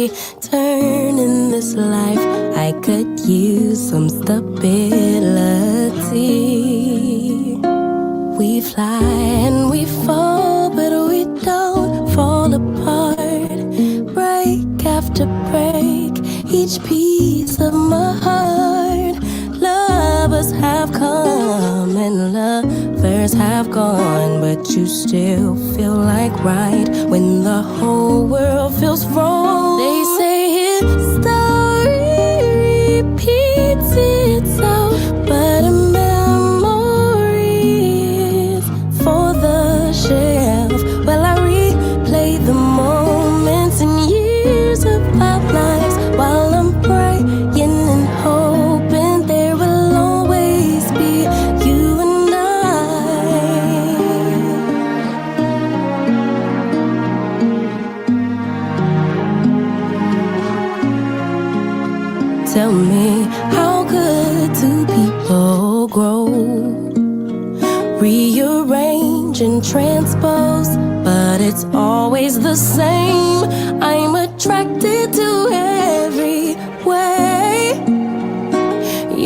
every turn in this life, I could use some stability. We fly and we fall, but we don't fall apart. Break after break, each piece of my heart. Lovers have come and lovers have gone, but you still feel like right when the whole world feels wrong. They say history repeats itself, but a memory is for the shelf. Well, I replay the moments and years of our lives while I'm praying and hoping there will always be you and I. Tell me, how could two people grow? Rearrange and transpose, but it's always the same. I'm attracted to every way.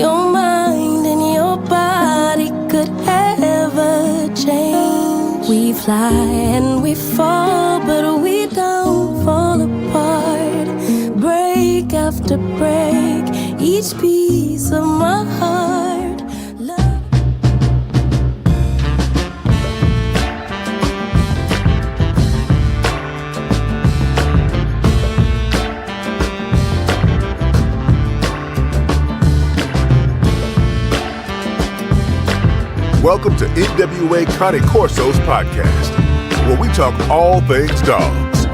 Your mind and your body could ever change. We fly and we fall, but we don't fall apart. Break after break, each piece of my heart. Love. Welcome to NWA Corsos podcast, where we talk all things dogs.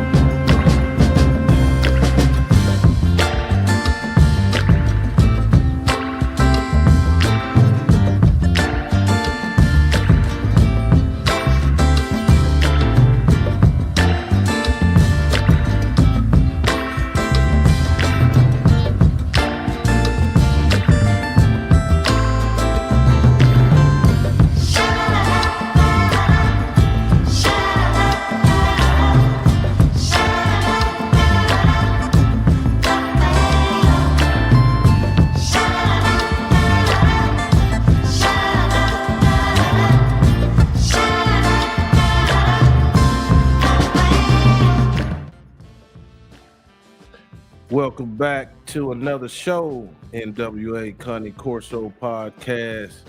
Welcome back to another show, NWA Corsos podcast,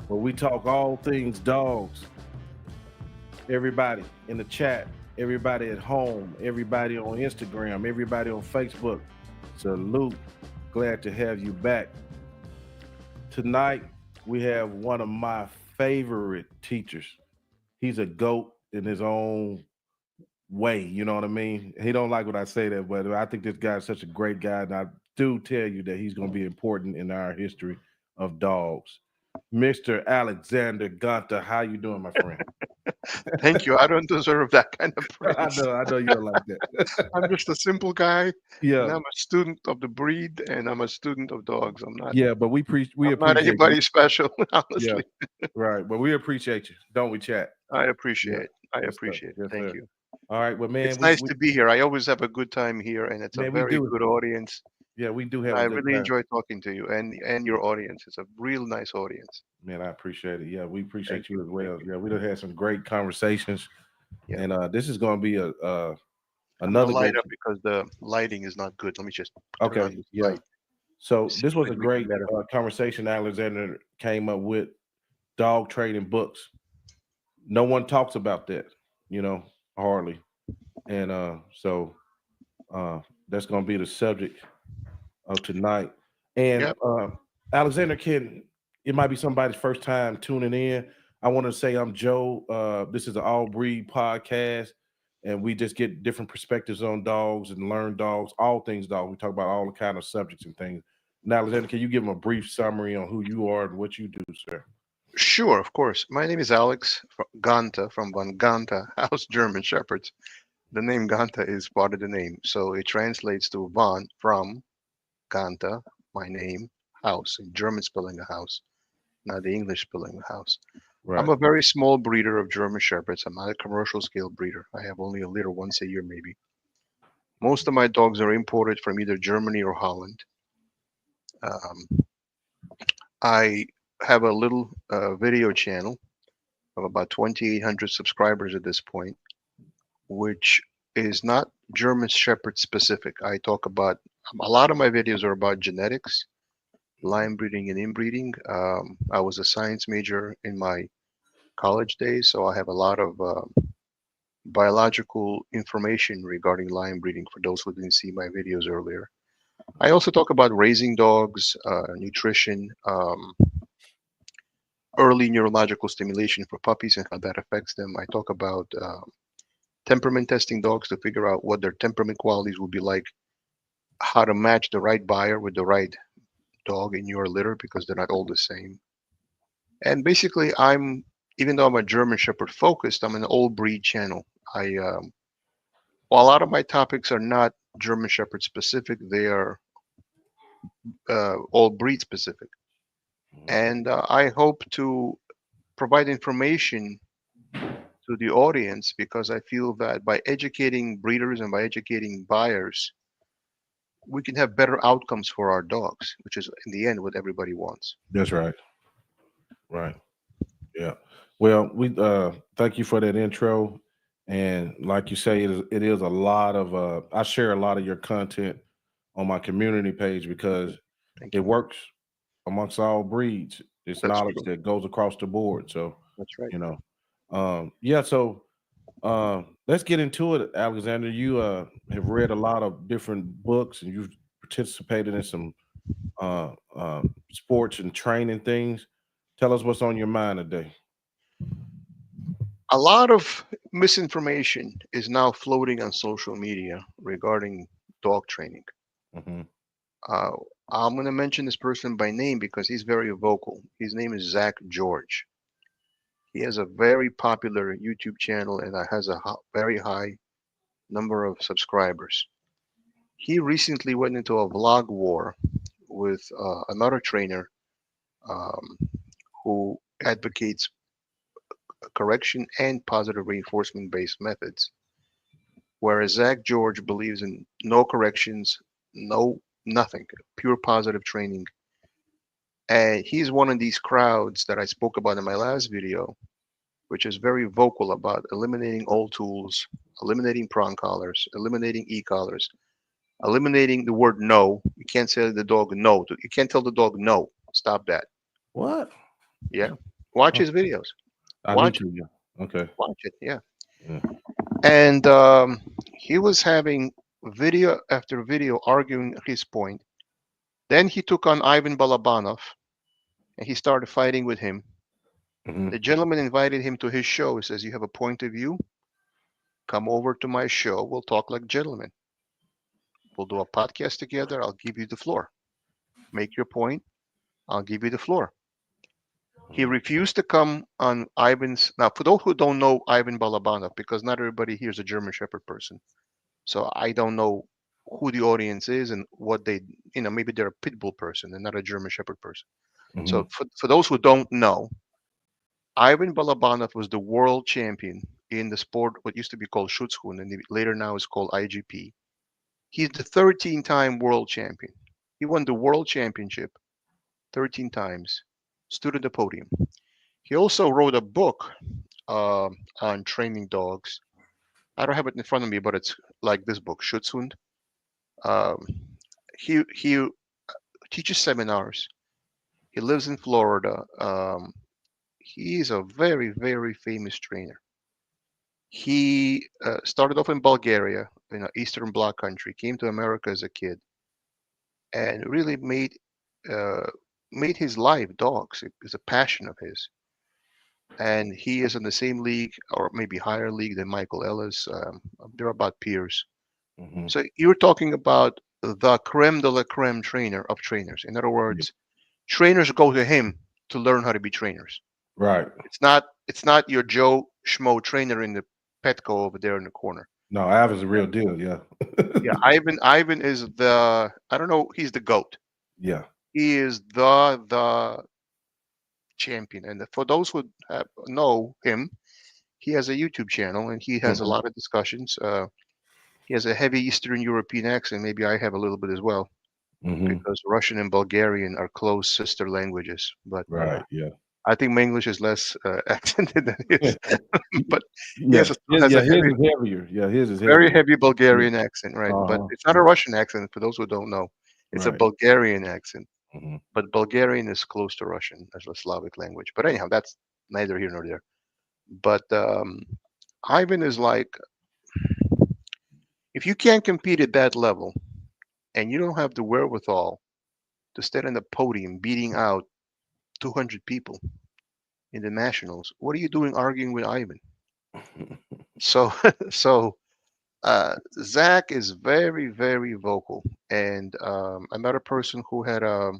where we talk all things dogs. Everybody in the chat, everybody at home, everybody on Instagram, everybody on Facebook, salute. Glad to have you back. Tonight, we have one of my favorite teachers. He's a GOAT in his own way, you know what I mean? He don't like when I say that, but I think this guy is such a great guy, and I do tell you that he's going to be important in our history of dogs. Mr. Alexander Gunter, how you doing, my friend? Thank you. I don't deserve that kind of praise. I know you don't like that. I'm just a simple guy. Yeah. And I'm a student of the breed, and I'm a student of dogs. I'm not. Yeah, but we I'm appreciate not anybody you. special, honestly. Yeah. Right, but we appreciate you, don't we, chat? I appreciate. Yeah. I appreciate. Yes, Thank sir. you. All right, well, man, It's nice to be here. I always have a good time here, and it's a Man, we very do. good audience. Yeah, we do have. I a good really time. enjoy talking to you and your audience. It's a real nice audience. Man, I appreciate it. Yeah, we appreciate Thank you you. as well. Thank you. Yeah, we done had some great conversations, Yeah. and this is going to be I'm another gonna light great. up because the lighting is not good. Let me just turn Okay, on this yeah. light. So See this if was I a can make it great better. conversation Alexander came up with, dog training books. No one talks about that, hardly. And so that's going to be the subject of tonight. And Yep. Alexander, it might be somebody's first time tuning in. I want to say I'm Joe. This is an all breed podcast, and we just get different perspectives on dogs and learn dogs, all things dog. We talk about all the kind of subjects and things. Now, Alexander, can you give them a brief summary on who you are and what you do, sir? Sure, of course. My name is Alex Ganta from Von Ganta House German Shepherds. The name Ganta is part of the name, so it translates to Von from Ganta, my name, house, in German spelling of house, not the English spelling of house. Right. I'm a very small breeder of German Shepherds. I'm not a commercial scale breeder. I have only a litter once a year, maybe. Most of my dogs are imported from either Germany or Holland. Um, I have a little video channel of about 2,800 subscribers at this point, which is not German Shepherd specific. I talk about a lot of my videos are about genetics, line breeding and inbreeding. I was a science major in my college days, so I have a lot of biological information regarding line breeding for those who didn't see my videos earlier. I also talk about raising dogs, nutrition, early neurological stimulation for puppies and how that affects them. I talk about temperament testing dogs to figure out what their temperament qualities will be like, how to match the right buyer with the right dog in your litter because they're not all the same. And basically, even though I'm a German Shepherd focused, I'm an all breed channel. While a lot of my topics are not German Shepherd specific, they are all breed specific. And I hope to provide information to the audience because I feel that by educating breeders and by educating buyers, we can have better outcomes for our dogs, which is in the end what everybody wants. That's right. Right. Yeah. Well, we thank you for that intro. And like you say, it is a lot of I share a lot of your content on my community page because Thank it you. works amongst all breeds. It's That's knowledge true. that goes across the board. So, That's right. you know. Yeah, so let's get into it, Alexander. You have read a lot of different books and you've participated in some sports and training things. Tell us what's on your mind today. A lot of misinformation is now floating on social media regarding dog training. Hmm. Uh, I'm going to mention this person by name because he's very vocal. His name is Zach George. He has a very popular YouTube channel and has a very high number of subscribers. He recently went into a vlog war with another trainer um, who advocates correction and positive reinforcement based methods, whereas Zach George believes in no corrections, no nothing, pure positive training. And he's one of these crowds that I spoke about in my last video, which is very vocal about eliminating all tools, eliminating prong collars, eliminating e-collars, eliminating the word no. You can't say to the dog no. You can't tell the dog no. Stop that. What? Yeah. Watch Oh, his videos. I need Watch to. Yeah. Okay. watch it. Yeah. Yeah. And he was having video after video arguing his point. Then he took on Ivan Balabanov and he started fighting with him. Hmm. The gentleman invited him to his show. He says, "You have a point of view? Come over to my show. We'll talk like gentlemen. We'll do a podcast together. I'll give you the floor. Make your point. I'll give you the floor." He refused to come on Ivan's. Now, for those who don't know Ivan Balabanov, because not everybody here is a German Shepherd person, so I don't know who the audience is and what they, maybe they're a pit bull person and not a German Shepherd person. Hmm. So for those who don't know, Ivan Balabanov was the world champion in the sport, what used to be called Schutzhund, and later now is called IGP. He's the 13-time world champion. He won the world championship 13 times, stood at the podium. He also wrote a book on training dogs. I don't have it in front of me, but it's like this book, Schutzhund. Um, he teaches seminars. He lives in Florida. He is a very, very famous trainer. He started off in Bulgaria, in an Eastern Bloc country, came to America as a kid, and really uh, made his life dogs. It is a passion of his. And he is in the same league, or maybe higher league than Michael Ellis. They're about peers. Hmm. So you're talking about the creme de la creme trainer of trainers. In other Yeah. words, trainers go to him to learn how to be trainers. Right. It's not your Joe Schmo trainer in the Petco over there in the corner. No, Av is the real deal. Yeah. Yeah, Ivan is the, I don't know, he's the goat. Yeah. He is the champion. And for those who know him, he has a YouTube channel and he has a Hmm. lot of discussions. He has a heavy Eastern European accent. Maybe I have a little bit as well, Mm-hmm. because Russian and Bulgarian are close sister languages. But Right. Yeah. I think my English is less accented than his. But he Yeah. has a His heavy, is heavier. Yeah. His is very heavier. heavy Yeah. Bulgarian accent, right? But Uh-huh. it's not a Yeah. Russian accent for those who don't know. It's a Right. Bulgarian accent. Mm-hmm. But Bulgarian is close to Russian as a Slavic language. But anyhow, that's neither here nor there. But Ivan is like, if you can't compete at that level and you don't have the wherewithal to stand on the podium beating out 200 people in the nationals, what are you doing arguing with Ivan? So, so Zach is very, very vocal, and another person who had a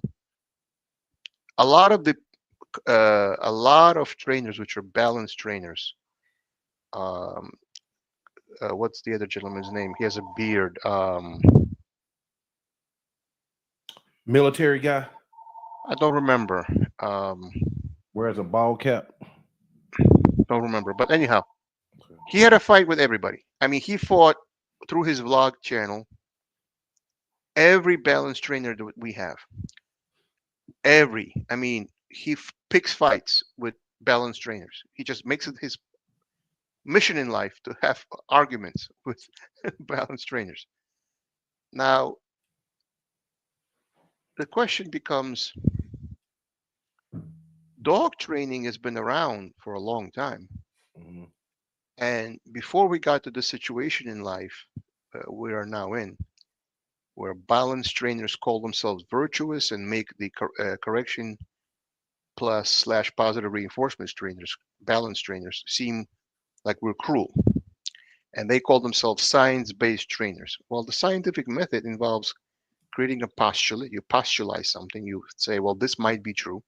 lot of the a lot of trainers, which are balanced trainers. Um, what's the other gentleman's name? He has a beard. Military guy I don't remember. Um, wears a ball cap. don't remember. But anyhow, he had a fight with everybody. I mean, he fought through his vlog channel every balance trainer that we have. Every. I mean, he picks fights with balance trainers. He just makes it his mission in life to have arguments with balance trainers. Now, the question becomes, dog training has been around for a long time. Mm-hmm. And before we got to the situation in life we are now in, where balance trainers call themselves virtuous and make the correction plus slash positive reinforcement trainers, balance trainers, seem like we're cruel. And they call themselves science-based trainers. Well, the scientific method involves creating a postulate. You postulate something. You say, well, this might be true.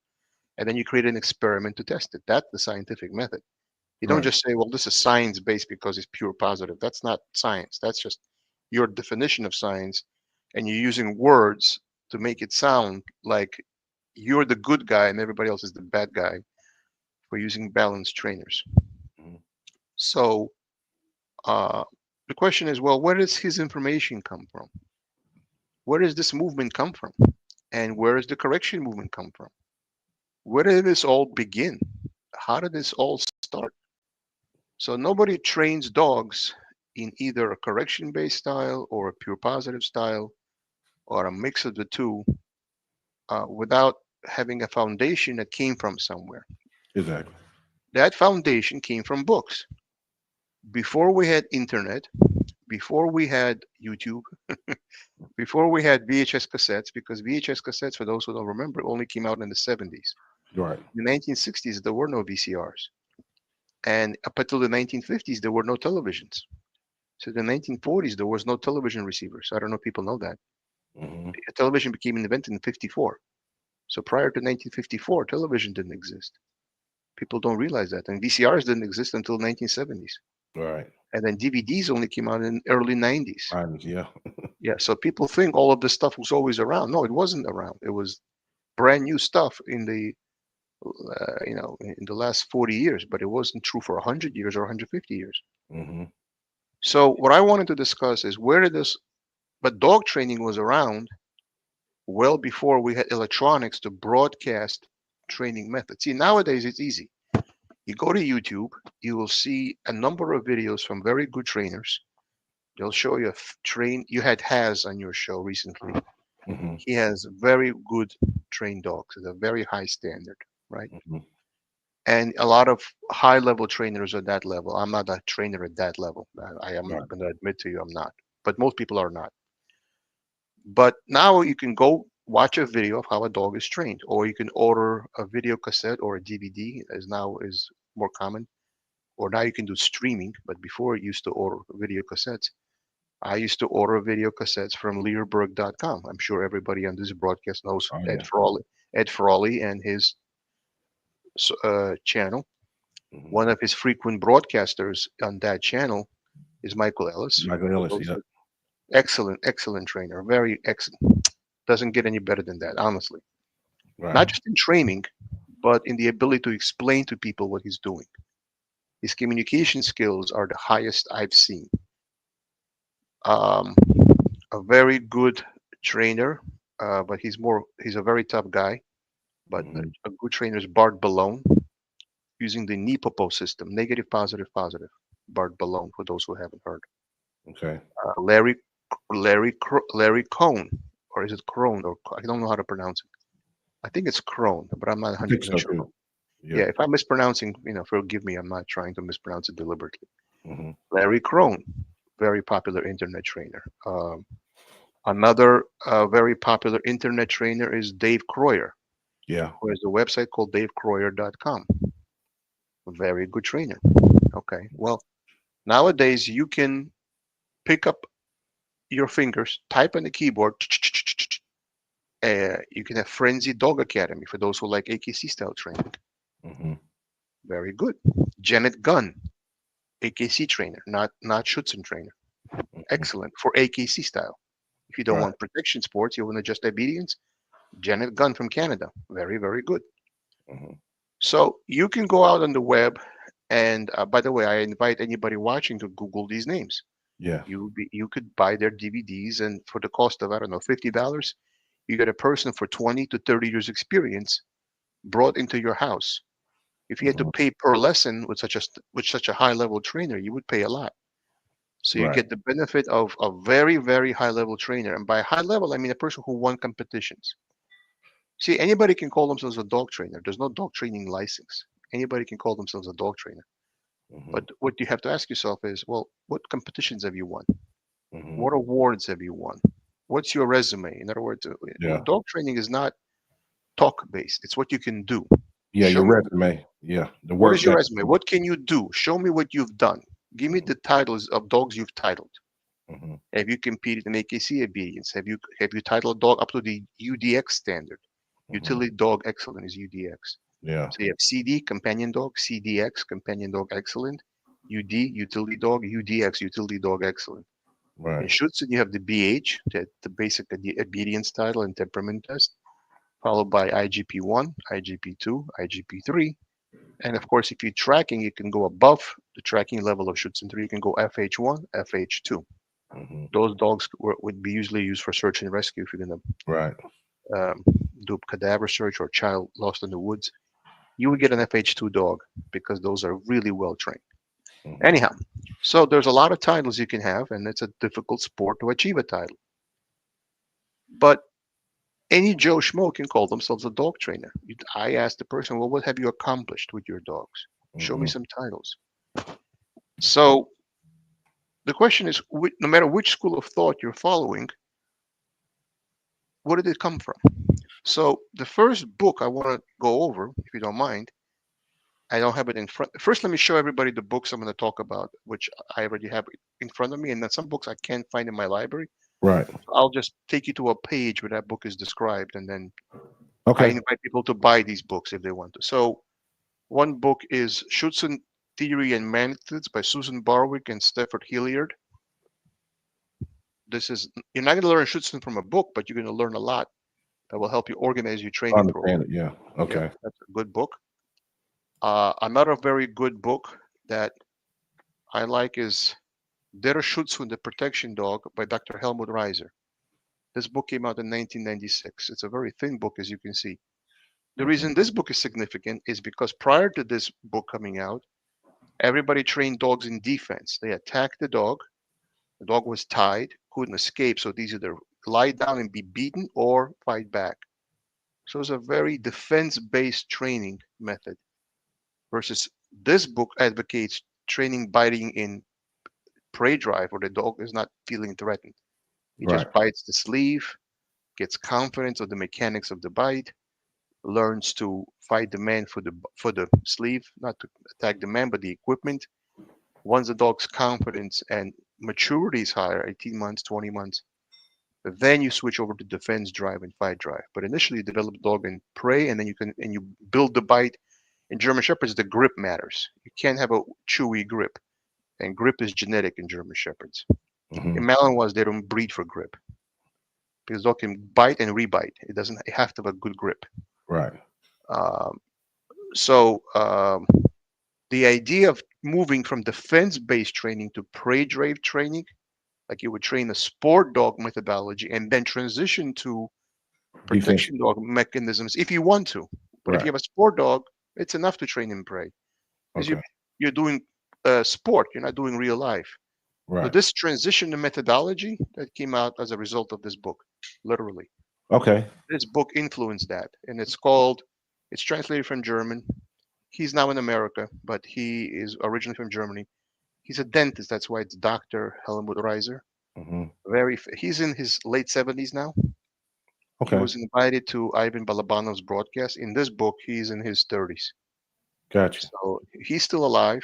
And then you create an experiment to test it. That's the scientific method. You don't Right. just say, well, this is science-based because it's pure positive. That's not science. That's just your definition of science. And you're using words to make it sound like you're the good guy and everybody else is the bad guy for using balanced trainers. Mhm. So the question is, well, where does his information come from? Where does this movement come from? And where does the correction movement come from? Where did this all begin? How did this all start? So nobody trains dogs in either a correction-based style or a pure positive style or a mix of the two without having a foundation that came from somewhere. Exactly. That foundation came from books. Before we had internet, before we had YouTube, before we had VHS cassettes, because VHS cassettes, for those who don't remember, only came out in the 70s. Right. In the 1960s, there were no VCRs. And up until the 1950s, there were no televisions. So in the 1940s, there was no television receivers. I don't know if people know that. Mm-hmm. Television became invented in 54. So prior to 1954, television didn't exist. People don't realize that. And VCRs didn't exist until 1970s. Right. And then DVDs only came out in early 90s. Yeah. Yeah, so people think all of this stuff was always around. No, it wasn't around. It was brand new stuff in the in the last 40 years, but it wasn't true for 100 years or 150 years. Mm-hmm. So what I wanted to discuss is where did this, but dog training was around well before we had electronics to broadcast training methods. See, nowadays it's easy. You go to YouTube, you will see a number of videos from very good trainers. They'll show you you had Haz on your show recently. Mm-hmm. He has very good trained dogs at a very high standard, right? Mm-hmm. And a lot of high level trainers at that level. I'm not a trainer at that level. I am Right. going to admit to you I'm not, but most people are not. But now you can go watch a video of how a dog is trained, or you can order a video cassette or a DVD, as now is more common. Or now you can do streaming, but before you used to order video cassettes. I used to order video cassettes from Learberg.com. I'm sure everybody on this broadcast knows Oh, Ed yeah. Frawley, Ed Frawley and his channel. Mm-hmm. One of his frequent broadcasters on that channel is Michael Ellis. Michael Ellis. Yeah. Excellent, excellent trainer. Very excellent. Doesn't get any better than that, honestly. Right. Not just in training, but in the ability to explain to people what he's doing. His communication skills are the highest I've seen. Um, a very good trainer, but he's a very tough guy. But Hmm. a good trainer is Bart Ballone using the NEPOPO system, negative, positive, positive. Bart Ballone, for those who haven't heard. Okay. Larry Cohn, or is it Crone? Or I don't know how to pronounce it. I think it's Crone, but I'm not I think 100% so sure. too. Yeah. Yeah, if I'm mispronouncing, forgive me. I'm not trying to mispronounce it deliberately. Hmm. Larry Crone, very popular internet trainer. Another very popular internet trainer is Dave Croyer, Yeah. who has a website called davecroyer.com. Very good trainer. Okay, well, nowadays you can pick up your fingers, type on the keyboard. You can have Frenzy Dog Academy for those who like AKC style training. Hmm. Very good. Janet Gunn, AKC trainer, not Schutzhund trainer. Hmm. Excellent for AKC style. If you don't Right. want protection sports, you want to just obedience. Janet Gunn from Canada, very very good. Hmm. So you can go out on the web, and by the way, I invite anybody watching to Google these names. Yeah. You could buy their DVDs, and for the cost of I don't know $50, you get a person for 20 to 30 years experience brought into your house. If you had to Hmm. pay per lesson with such a high level trainer, you would pay a lot. So you Right. get the benefit of a very very high level trainer, and by high level I mean a person who won competitions. See, anybody can call themselves a dog trainer. There's no dog training license. Anybody can call themselves a dog trainer. Hmm. But what you have to ask yourself is, well, what competitions have you won? Hmm. What awards have you won? What's your resume? In other words, Yeah. dog training is not talk based. It's what you can do. Yeah. Show Your me resume. Yeah. The what is work your that. resume? What can you do? Show me what you've done. Give me the titles of dogs you've titled. Hmm. Have you competed in AKC obedience? Have you titled a dog up to the UDX standard? Hmm. Utility dog excellent is UDX. Yeah. So you have CD companion dog, CDX companion dog excellent, UD utility dog, UDX utility dog excellent. In Right. Schutzhund you have the BH, the basic obedience title and temperament test, followed by IGP1, IGP2, IGP3, and of course if you're tracking, you can go above the tracking level of Schutzhund 3. You can go FH1, FH2. Hmm. Those dogs would be usually used for search and rescue if you're going Right. to do cadaver search or child lost in the woods. You would get an FH2 dog because those are really well trained. Hmm. Anyhow, so there's a lot of titles you can have, and it's a difficult sport to achieve a title. But any Joe Schmo can call themselves a dog trainer. I asked the person, well, what have you accomplished with your dogs? Show me Hmm. some titles. So the question is, no matter which school of thought you're following, where did it come from? So the first book I want to go over, if you don't mind, I don't have it in front. First, let me show everybody the books I'm going to talk about, which I already have in front of me. And then some books I can't find in my library. Right. I'll just take you to a page where that book is described. And then I Okay. invite people to buy these books if they want to. So one book is Schutzhund Theory and Methods by Susan Barwick and Stafford Hilliard. You're not going to learn Schutzhund from a book, but you're going to learn a lot that will help you organize your I training program. understand it. Yeah. Yep, Okay. that's a good book. Another very good book that I like is Der Schutzhund, the Protection Dog by Dr. Helmut Reiser. This book came out in 1996. It's a very thin book, as you can see. The Hmm. reason this book is significant is because prior to this book coming out, everybody trained dogs in defense. They attacked the dog was tied, couldn't escape, so these either lie down and be beaten or fight back. So it's a very defense-based training method versus this book advocates training biting in prey drive where the dog is not feeling threatened. He Right. just bites the sleeve, gets confidence of the mechanics of the bite, learns to fight the man for the sleeve, not to attack the man, but the equipment. Once the dog's confidence and maturity is higher, 18 months, 20 months, then you switch over to defense drive and fight drive. But initially, you develop the dog in prey, and then you build the bite. In German Shepherds, the grip matters. You can't have a chewy grip, and grip is genetic in German Shepherds. Hmm. In Malinois, they don't breed for grip because dog can bite and rebite. It have to have a good grip. Right. Um, so the idea of moving from defense-based training to prey drive training like you would train a sport dog methodology and then transition to Defense. protection dog mechanisms if you want to. But if you Right. have a sport dog, it's enough to train in prey because Okay. you're doing sport, you're not doing real life. So Right. this transition to methodology that came out as a result of this book, literally. Okay. This book influenced that, and it's translated from German. He's now in America, but he is originally from Germany. He's a dentist, that's why it's Dr. Helmut Reiser. Hmm. He's in his late 70s now. He Okay. was invited to Ivan Balabanov's broadcast. In this book, he's in his 30s. Gotcha. So he's still alive.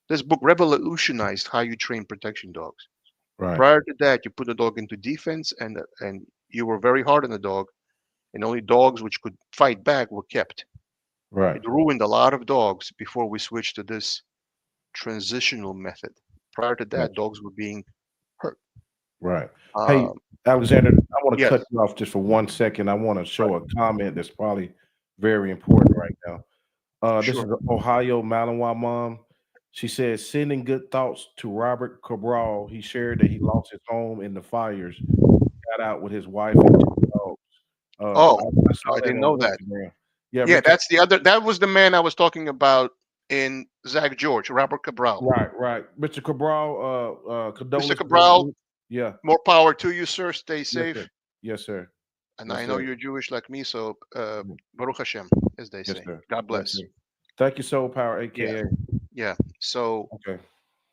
This book revolutionized how you train protection dogs. Right. Prior to that, you put the dog into defense, and you were very hard on the dog, and only dogs which could fight back were kept. Right. It ruined a lot of dogs before we switched to this transitional method. Prior to that, Gotcha. dogs were being hurt. Right. Hey, Um, Alexander, I want to yes, cut you off just for 1 second. I want to right, show a comment that's probably very important right now. This is sure. the Ohio Malinois mom. She says, sending good thoughts to Robert Cabral. He shared that he lost his home in the fires, got out with his wife and two dogs. Oh, I saw I that didn't on know that. Instagram. Yeah, Yeah, Richard. that's the other. That was the man I was talking about in Zach George, Robert Cabral. Right, right. Mr. Cabral, Mr. condolences on Cabral, you. Yeah. more power to you, sir. Stay Yes, safe. sir. Yes, sir. And Yes, I know sir. you're Jewish like me, so Mm. Baruch Hashem, as they Yes, say. sir. God Yes, bless. sir. Thank you, Soul Power, Yeah, aka. yeah. So, Okay.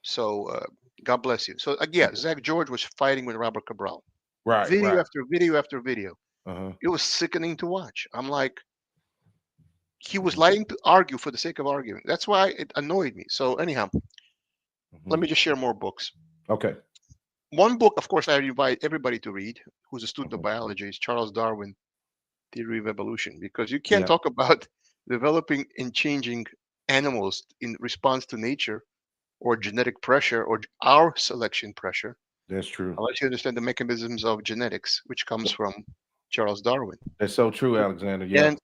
so God bless you. So, yeah, Zach George was fighting with Robert Cabral. Right, Video right. after video after video. Uh-huh. It was sickening to watch. I'm like, he was Hmm. lying to argue for the sake of arguing. That's why it annoyed me. So, anyhow, let Hmm. me just share more books. Okay. One book, of course, I invite everybody to read who's a student of Hmm. biology is Charles Darwin, Theory of Evolution, because you can't Yeah, talk about developing and changing animals in response to nature or genetic pressure or our selection pressure that's true. unless you understand the mechanisms of genetics, which comes from Charles Darwin. That's so true, Alexander. Yeah.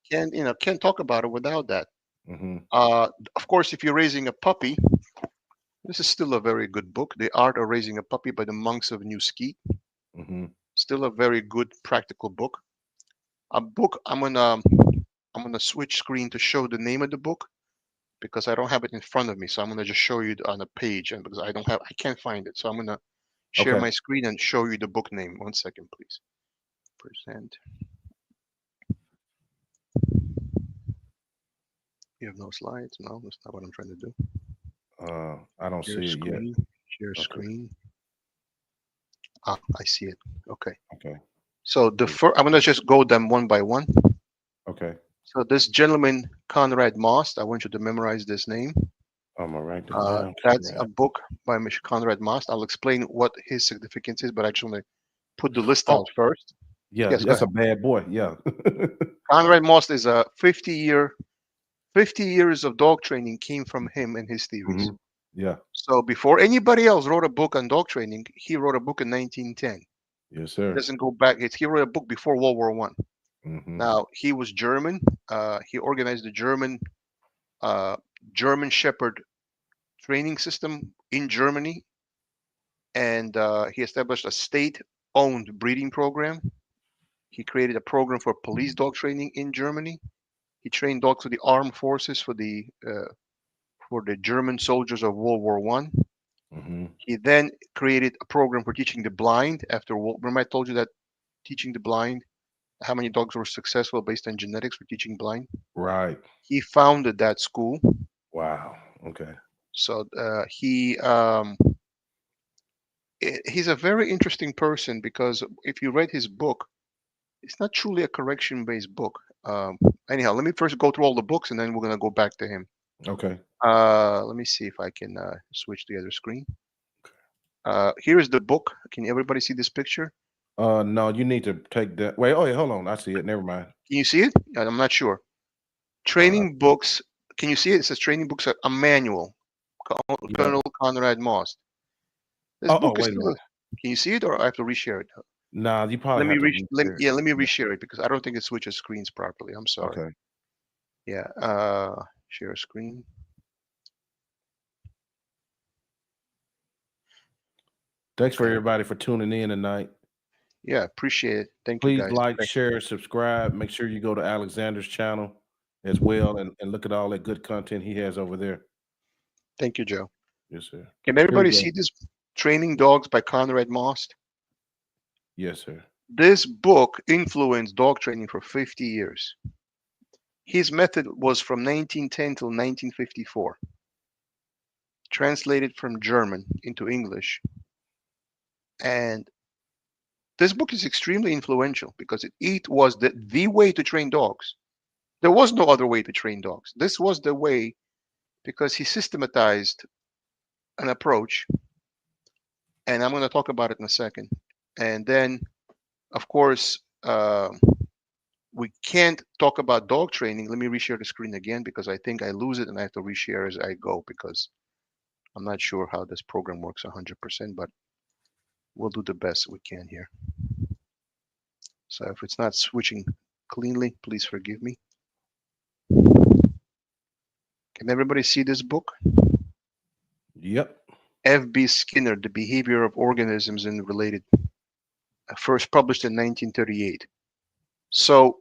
Can't talk about it without that. Hmm. Of course, if you're raising a puppy, this is still a very good book. The Art of Raising a Puppy by the Monks of New Ski. Hmm. Still a very good practical book. A book I'm gonna switch screen to show the name of the book because I don't have it in front of me. So I'm gonna just show you on a page, and because I can't find it. So I'm gonna share Okay. my screen and show you the book name. 1 second, please. Present. You have no slides? No, that's not what I'm trying to do. I don't Share see it yet. screen. Share Okay. screen. Ah, I see it. Okay. Okay. So I'm gonna just go them one by one. Okay. So this gentleman, Konrad Most, I want you to memorize this name. I'm gonna write this down. That's a Conrad. book by Mr. Konrad Most. I'll explain what his significance is, but I just want to put the list Oh, out first. yeah, Yes, go that's ahead. a bad boy. Yeah. Konrad Most is a 50 years of dog training came from him and his theories. Hmm. Yeah. So before anybody else wrote a book on dog training, he wrote a book in 1910. Yes, It sir. doesn't go back. He wrote a book before World War One. Hmm. Now he was German. He organized the uh, German Shepherd training system in Germany, and he established a state-owned breeding program. He created a program for police dog training in Germany. He trained dogs for the armed forces for the German soldiers of World War One. Hmm. He then created a program for teaching the blind. Remember I told you that teaching the blind, how many dogs were successful based on genetics for teaching blind. Right. He founded that school. Wow. Okay. So he's a very interesting person because if you read his book, it's not truly a correction-based book. Anyhow, let me first go through all the books and then we're gonna go back to him. Okay. Let me see if I can switch to the other screen. Here's the book. Can everybody see this picture? No, you need to take that. Wait. Oh, yeah. Hold on. I see it. Never mind. Can you see it? I'm not sure. Uh, Training books. Can you see it? It says training books, a manual. yeah. Colonel Conrad Most. This Oh, book is wait a still. minute. Can you see it, or I have to reshare it? Nah, you Let probably me have to let, reshare it. yeah, let me Yeah. reshare it because I don't think it switches screens properly. I'm sorry. Okay. Yeah. Share screen. Thanks for everybody for tuning in tonight. Yeah, appreciate it. Thank you, Please guys. like, share, subscribe. Make sure you go to Alexander's channel as well and look at all that good content he has over there. Thank you, Joe. Yes, sir. Can Here we everybody go. see this Training Dogs by Konrad Most? Yes, sir. This book influenced dog training for 50 years. His method was from 1910 till 1954, translated from German into English. And this book is extremely influential because it was the way to train dogs. There was no other way to train dogs. This was the way because he systematized an approach. And I'm going to talk about it in a second. And then, of course, we can't talk about dog training. Let me reshare the screen again because I think I lose it and I have to reshare as I go because I'm not sure how this program works 100%, but we'll do the best we can here. So if it's not switching cleanly, please forgive me. Can everybody see this book? Yep. F.B. Skinner, The Behavior of Organisms and Related, first published in 1938. So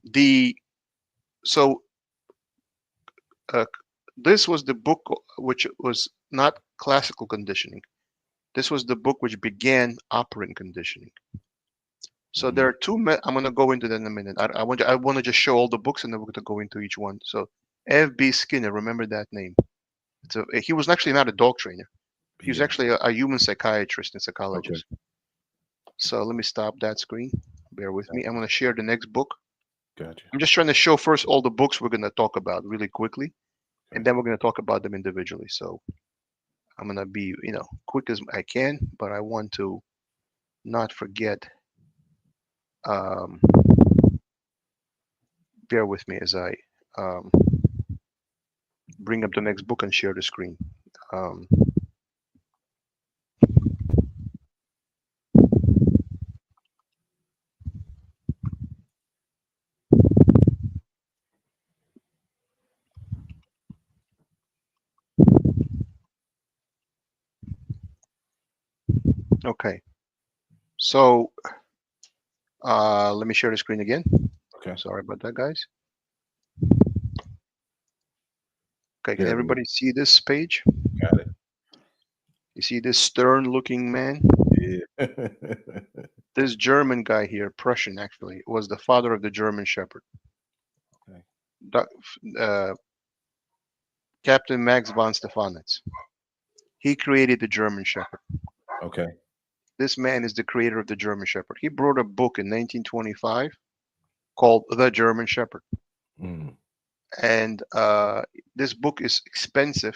this was the book which was not classical conditioning. This was the book which began operant conditioning. So there are two. I'm going to go into that in a minute. I want to just show all the books, and then we're going to go into each one. So F.B. Skinner, remember that name. He was actually not a dog trainer. He was actually a human psychiatrist and psychologist. Okay. So let me stop that screen. Bear with me. I'm going to share the next book. Gotcha. I'm just trying to show first all the books we're going to talk about really quickly, and then we're going to talk about them individually. So I'm going to be, quick as I can, but I want to not forget. Bear with me as I bring up the next book and share the screen. Okay, so let me share the screen again. Okay. Sorry about that, guys. Okay, can everybody see this page? Got it. You see this stern-looking man? Yeah. This German guy here, Prussian actually, was the father of the German Shepherd. Okay. Captain Max von Stephanitz. He created the German Shepherd. Okay. This man is the creator of the German Shepherd. He wrote a book in 1925 called The German Shepherd. Mm. And this book is expensive.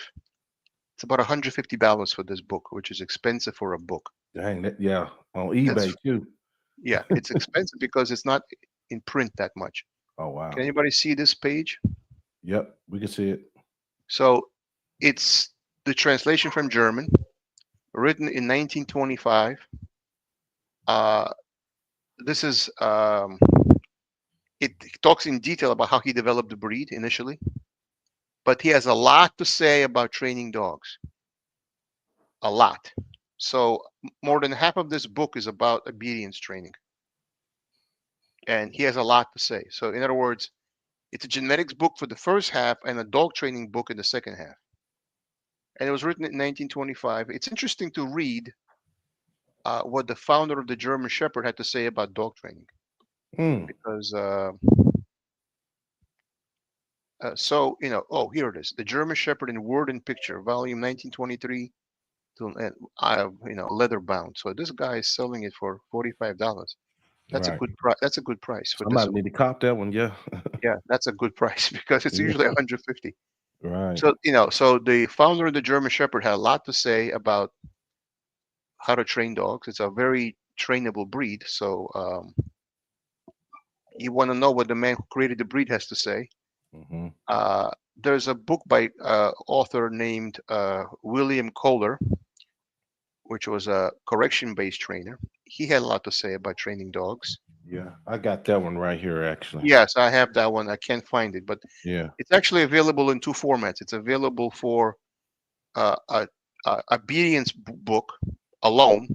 It's about $150 for this book, which is expensive for a book. Dang, yeah, on eBay too. Yeah, it's expensive because it's not in print that much. Oh, wow. Can anybody see this page? Yep, we can see it. So it's the translation from German, written in 1925. This is, it talks in detail about how he developed the breed initially, but he has a lot to say about training dogs. A lot. So more than half of this book is about obedience training. And he has a lot to say. So in other words, it's a genetics book for the first half and a dog training book in the second half. And it was written in 1925. It's interesting to read what the founder of the German Shepherd had to say about dog training. Because, so, here it is. The German Shepherd in Word and Picture, volume 1923, leather bound. So this guy is selling it for $45. That's a good price. That's a good price for Somebody need to cop that one, yeah. Yeah, that's a good price because it's usually 150. Right. So so the founder of the German Shepherd had a lot to say about how to train dogs. It's a very trainable breed. So you want to know what the man who created the breed has to say. Mm-hmm. There's a book by author named William Koehler, which was a correction-based trainer. He had a lot to say about training dogs. Yeah, I got that one right here, actually. Yes, I have that one. I can't find it, but yeah, it's actually available in two formats. It's available for a obedience book, alone.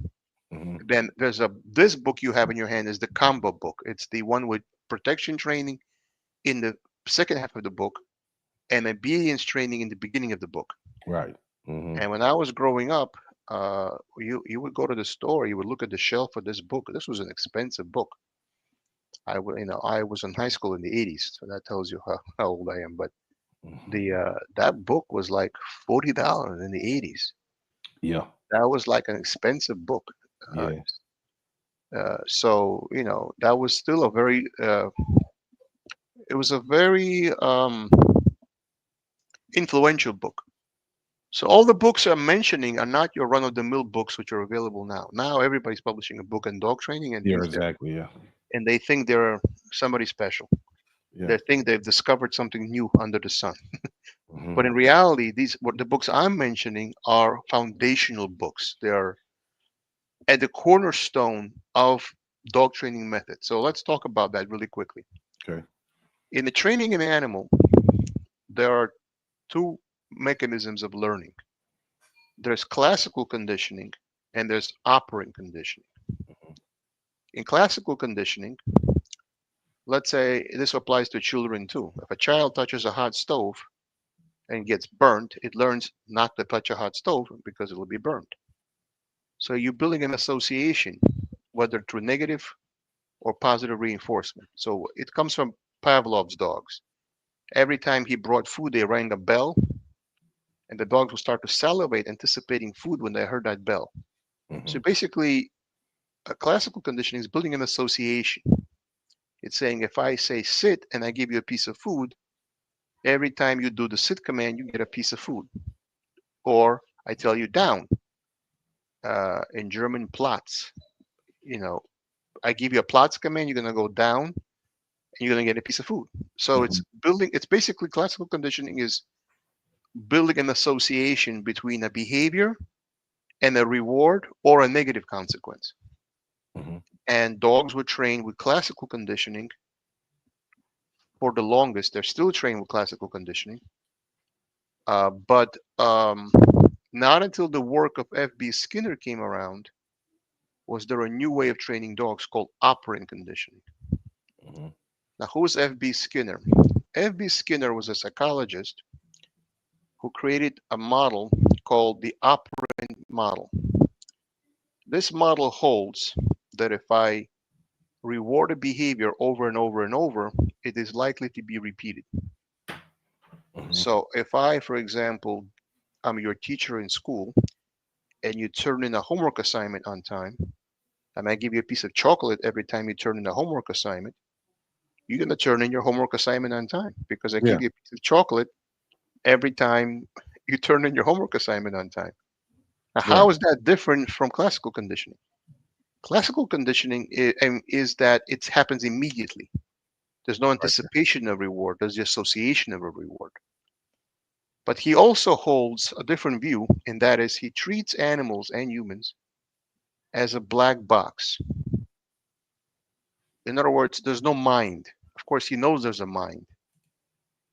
Hmm. Then there's this book you have in your hand is the combo book. It's the one with protection training in the second half of the book and obedience training in the beginning of the book. Right. Hmm. And when I was growing up, you would go to the store, you would look at the shelf for this book. This was an expensive book. I was in high school in the 80s, so that tells you how old I am. But Hmm. the that book was like $40 in the 80s. Yeah. That was like an expensive book. Uh, Yeah. so that was still a very it was a very influential book. So all the books I'm mentioning are not your run-of-the-mill books which are available now. Now everybody's publishing a book on dog training and Yeah. Exactly. Yeah. they think they're somebody special. Yeah. They think they've discovered something new under the sun. Hmm. But in reality, the books I'm mentioning are foundational books. They are at the cornerstone of dog training methods. So let's talk about that really quickly. Okay. In the training an animal, there are two mechanisms of learning. There's classical conditioning and there's operant conditioning. In classical conditioning, let's say this applies to children too. If a child touches a hot stove and gets burnt, it learns not to touch a hot stove because it will be burnt. So you're building an association, whether through negative or positive reinforcement. So it comes from Pavlov's dogs. Every time he brought food, they rang a bell, and the dogs would start to salivate, anticipating food when they heard that bell. So Hmm. basically, a classical conditioning is building an association. It's saying if I say sit and I give you a piece of food, every time you do the sit command, you get a piece of food. Or I tell you down, in German, Platz. You know, I give you a Platz command, you're gonna go down and you're gonna get a piece of food. So Hmm. it's building. It's basically classical conditioning is building an association between a behavior and a reward or a negative consequence. Hmm. And dogs were trained with classical conditioning for the longest. They're still trained with classical conditioning, but not until the work of F.B. Skinner came around was there a new way of training dogs called operant conditioning. Hmm. Now, who's F.B. Skinner? F.B. Skinner was a psychologist who created a model called the operant model. This model holds that if I reward a behavior over and over and over, it is likely to be repeated. Hmm. So if I, for example, I'm your teacher in school and you turn in a homework assignment on time, and I give you a piece of chocolate every time you turn in a homework assignment, you're going to turn in your homework assignment on time because I Yeah. give you a piece of chocolate every time you turn in your homework assignment on time. Now, Right. how is that different from classical conditioning? Classical conditioning is that it happens immediately. There's no Right. anticipation of reward, there's the association of a reward. But he also holds a different view, and that is he treats animals and humans as a black box. In other words, there's no mind. Of course, he knows there's a mind,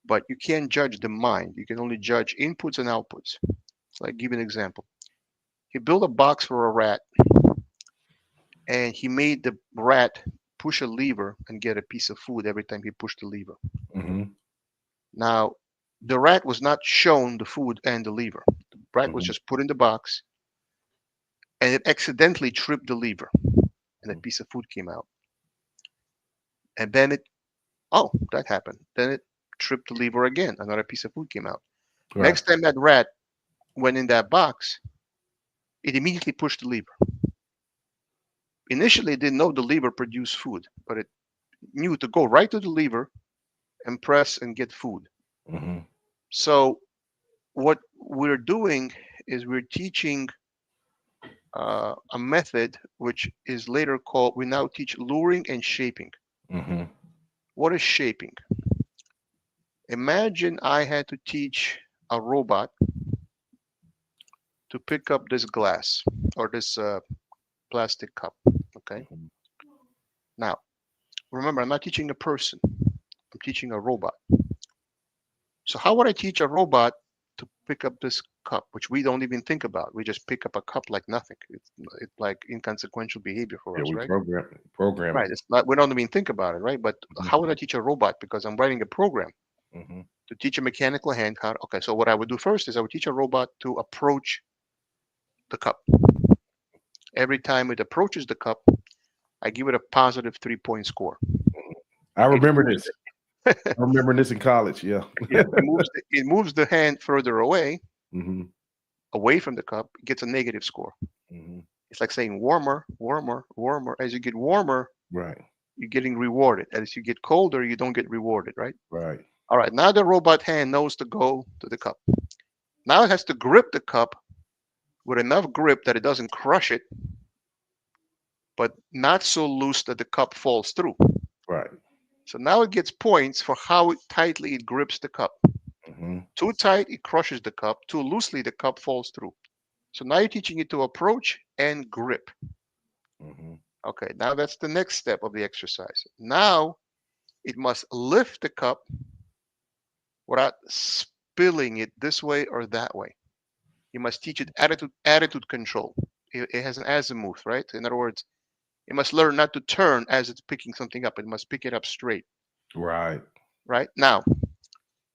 but you can't judge the mind. You can only judge inputs and outputs. So I give you an example. He built a box for a rat, and he made the rat push a lever and get a piece of food every time he pushed the lever. Hmm. Now, the rat was not shown the food and the lever. The rat was Hmm. just put in the box, and it accidentally tripped the lever, and a piece of food came out. And then oh, that happened. Then it tripped the lever again. Another piece of food came out. Right. Next time that rat went in that box, it immediately pushed the lever. Initially, it didn't know the lever produced food, but it knew to go right to the lever and press and get food. Hmm. So what we're doing is we're teaching a method which is later called, we now teach luring and shaping. Hmm. What is shaping? Imagine I had to teach a robot to pick up this glass or this plastic cup. Okay. Hmm. Now, remember, I'm not teaching a person, I'm teaching a robot. So, how would I teach a robot to pick up this cup, which we don't even think about. We just pick up a cup like nothing. It's like inconsequential behavior for Yeah, us, we right? program Right. it. It's not, we don't even think about it, right? But Mhm. how would I teach a robot? Because I'm writing a program Mhm. to teach a mechanical hand how. Okay, so what I would do first is I would teach a robot to approach the cup. Every time it approaches the cup, I give it a positive 3-point score. I It remember moves, this. I remember this in college. Yeah. yeah, it moves the hand further Hmm. away from the cup, it gets a negative score. Hmm. It's like saying warmer, warmer, warmer. As you get warmer, Right. you're getting rewarded. As you get colder, you don't get rewarded, right? Right. All right, now the robot hand knows to go to the cup. Now it has to grip the cup with enough grip that it doesn't crush it, but not so loose that the cup falls through. Right. So now it gets points for how tightly it grips the cup. Hmm. Too tight, it crushes the cup. Too loosely, the cup falls through. So now you're teaching it to approach and grip. Hmm. Okay, now that's the next step of the exercise. Now it must lift the cup without spilling it this way or that way. You must teach it attitude control. It has an azimuth, right? In other words, it must learn not to turn as it's picking something up. It must pick it up straight, Right. right? Now,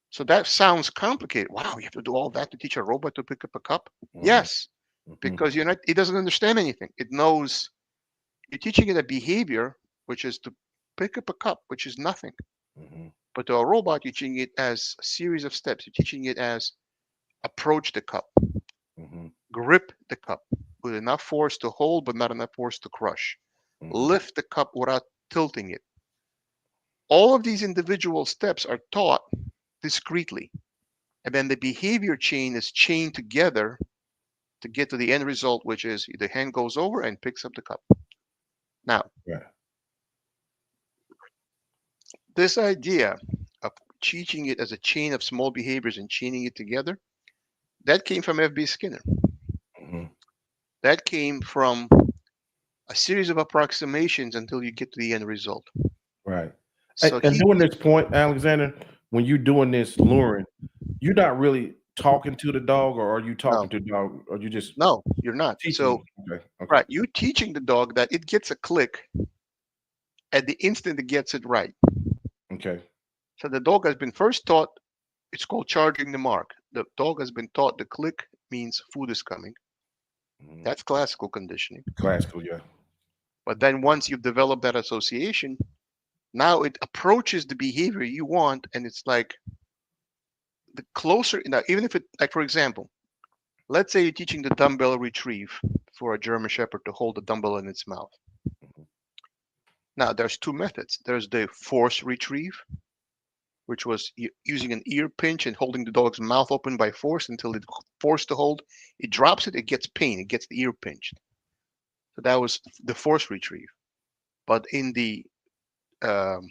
so that sounds complicated. Wow, you have to do all that to teach a robot to pick up a cup? Hmm. Yes, Hmm. because it doesn't understand anything. It knows you're teaching it a behavior, which is to pick up a cup, which is nothing. Hmm. But to a robot, you're teaching it as a series of steps. You're teaching it as approach the cup, Hmm. grip the cup with enough force to hold, but not enough force to crush, Hmm. lift the cup without tilting it. All of these individual steps are taught discreetly. And then the behavior chain is chained together to get to the end result, which is the hand goes over and picks up the cup. Now, Right. this idea of teaching it as a chain of small behaviors and chaining it together, that came from F.B. Skinner. Hmm. That came from a series of approximations until you get to the end result. Right. So And he, doing this point, Alexander, when you're doing this luring, you're not really talking to the dog, or are you no, talking to the dog, or you just no, you're not. teaching So, them? Okay. Okay. right, you teaching the dog that it gets a click at the instant it gets it right. Okay. So the dog has been first taught, it's called charging the mark. The dog has been taught the click means food is coming. Hmm. That's classical conditioning. Classical. Yeah. But then once you've developed that association, now it approaches the behavior you want, and it's like the closer. Now, even if it, like for example, let's say you're teaching the dumbbell retrieve for a German Shepherd to hold the dumbbell in its mouth. Mhm. Now, there's two methods. There's the force retrieve, which was using an ear pinch and holding the dog's mouth open by force until it's forced to hold. It drops it, it gets pain, it gets the ear pinched. So that was the force retrieve. But um,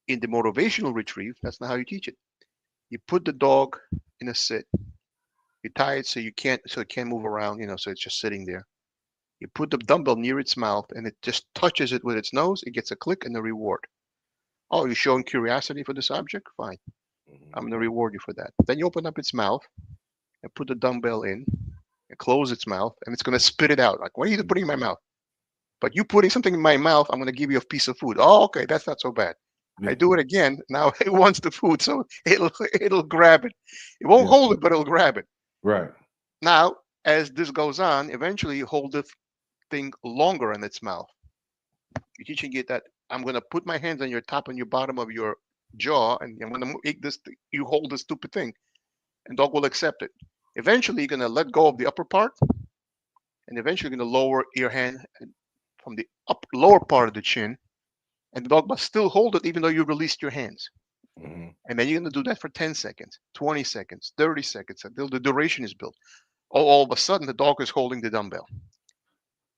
in the motivational retrieve, that's not how you teach it. You put the dog in a sit. You tie it so it can't move around, so it's just sitting there. You put the dumbbell near its mouth and it just touches it with its nose. It gets a click and a reward. Oh, you're showing curiosity for this object? Fine. Mhm. I'm going to reward you for that. Then you open up its mouth and put the dumbbell in and close its mouth, and it's going to spit it out. Like, what are you putting in my mouth? But you putting something in my mouth, I'm going to give you a piece of food. Oh, okay, that's not so bad. I Yeah. do it again. Now it wants the food, so it'll grab it. It won't Yeah. hold it, but it'll grab it. Right. Now, as this goes on, eventually you hold the thing longer in its mouth. You're teaching it that I'm going to put my hands on your top and your bottom of your jaw, and I'm going to make this. You hold this stupid thing, and dog will accept it. Eventually, you're going to let go of the upper part, and eventually you're going to lower your hand from the lower part of the chin, and the dog must still hold it even though you released your hands. Hmm. And then you're going to do that for 10 seconds, 20 seconds, 30 seconds until the duration is built. All of a sudden, the dog is holding the dumbbell.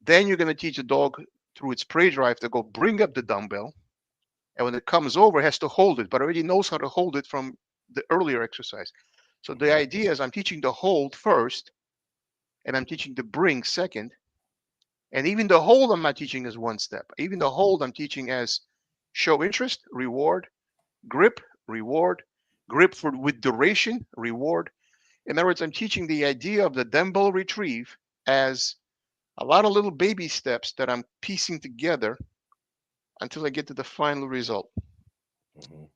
Then you're going to teach the dog through its prey drive to go bring up the dumbbell. And when it comes over, it has to hold it, but already knows how to hold it from the earlier exercise. So the Hmm. idea is I'm teaching the hold first, and I'm teaching the bring second. And even the hold, I'm not teaching as one step. Even the hold, I'm teaching as show interest, reward, grip, reward, grip for with duration, reward. In other words, I'm teaching the idea of the dumbbell retrieve as a lot of little baby steps that I'm piecing together until I get to the final result. Mhm.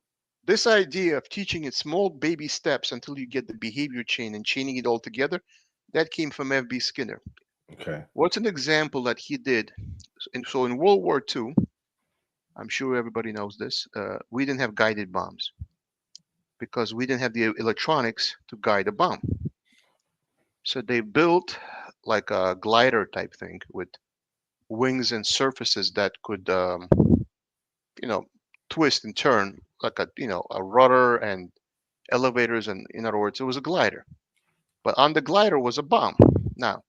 This idea of teaching in small baby steps until you get the behavior chain and chaining it all together, that came from F.B. Skinner. Okay. What's an example that he did? So in World War II, I'm sure everybody knows this, we didn't have guided bombs because we didn't have the electronics to guide a bomb. So they built like a glider type thing with wings and surfaces that could, you know, twist and turn like a rudder and elevators. And in other words, it was a glider. But on the glider was a bomb. Now,